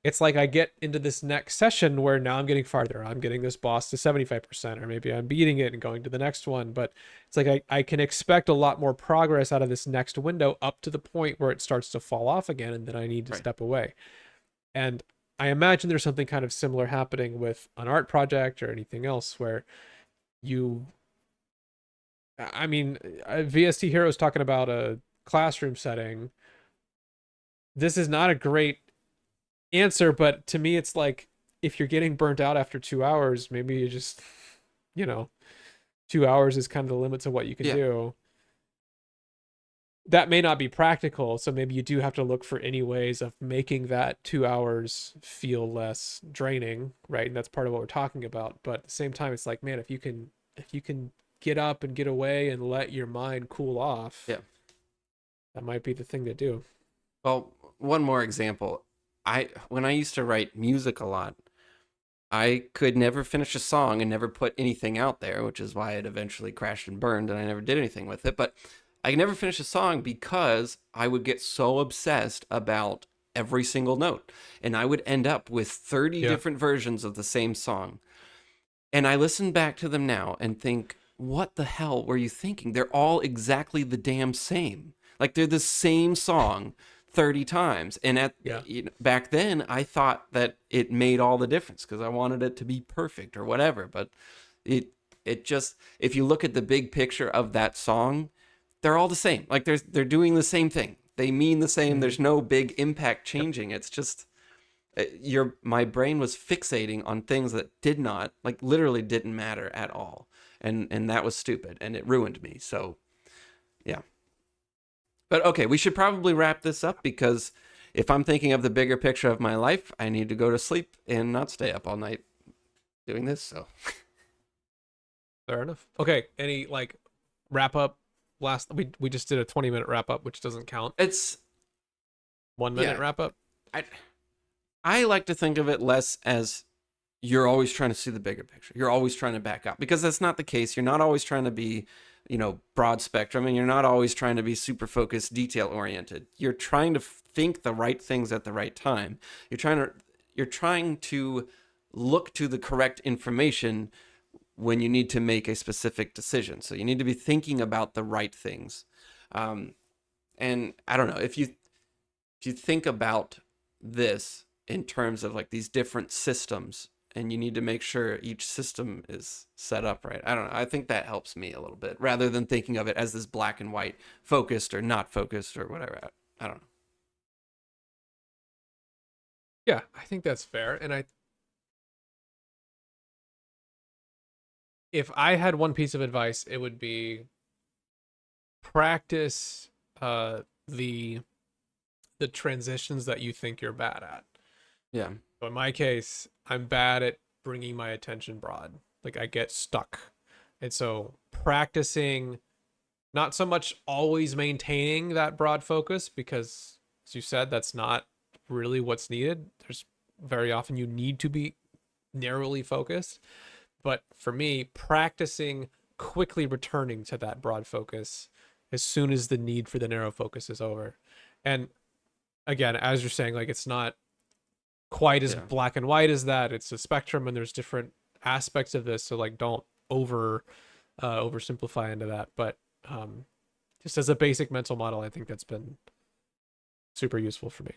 it's like I get into this next session where now I'm getting farther. I'm getting this boss to 75%, or maybe I'm beating it and going to the next one. But it's like I can expect a lot more progress out of this next window up to the point where it starts to fall off again, and then I need to Right. step away. And I imagine there's something kind of similar happening with an art project or anything else where you, I mean, VST Hero is talking about a classroom setting. This is not a great answer, but to me, it's like if you're getting burnt out after 2 hours, maybe you just, you know, 2 hours is kind of the limits of what you can Yeah. do. That may not be practical, so maybe you do have to look for any ways of making that 2 hours feel less draining, right? And that's part of what we're talking about. But at the same time, it's like, man, if you can get up and get away and let your mind cool off, Yeah. that might be the thing to do. Well, one more example. When I used to write music a lot, I could never finish a song and never put anything out there, which is why it eventually crashed and burned and I never did anything with it. But I could never finish a song because I would get so obsessed about every single note. And I would end up with 30 Yeah. different versions of the same song. And I listen back to them now and think, what the hell were you thinking? They're all exactly the damn same. Like they're the same song 30 times. And Yeah. back then I thought that it made all the difference because I wanted it to be perfect or whatever, but it just, if you look at the big picture of that song, they're all the same. Like they're doing the same thing. They mean the same. There's no big impact changing. It's just my brain was fixating on things that did not, like literally didn't matter at all, and that was stupid and it ruined me. So yeah, but okay, we should probably wrap this up because if I'm thinking of the bigger picture of my life, I need to go to sleep and not stay up all night doing this. So Fair enough. Okay. Any like wrap up? We just did a 20-minute wrap up, which doesn't count. it's 1 minute yeah, wrap up. I like to think of it less as you're always trying to see the bigger picture. You're always trying to back up because that's not the case. You're not always trying to be, broad spectrum, and you're not always trying to be super focused, detail oriented. You're trying to think the right things at the right time. You're trying to look to the correct information when you need to make a specific decision. So you need to be thinking about the right things. And I don't know if you think about this in terms of like these different systems and you need to make sure each system is set up right. I don't know. I think that helps me a little bit rather than thinking of it as this black and white, focused or not focused or whatever. I don't know. Yeah, I think that's fair. And if I had one piece of advice, it would be practice the transitions that you think you're bad at. Yeah. So in my case, I'm bad at bringing my attention broad. Like I get stuck. And so practicing, not so much always maintaining that broad focus, because as you said, that's not really what's needed. There's very often you need to be narrowly focused. But for me, practicing quickly returning to that broad focus as soon as the need for the narrow focus is over. And again, as you're saying, like it's not quite as Yeah. black and white as that. It's a spectrum and there's different aspects of this. So like don't oversimplify into that. But just as a basic mental model, I think that's been super useful for me.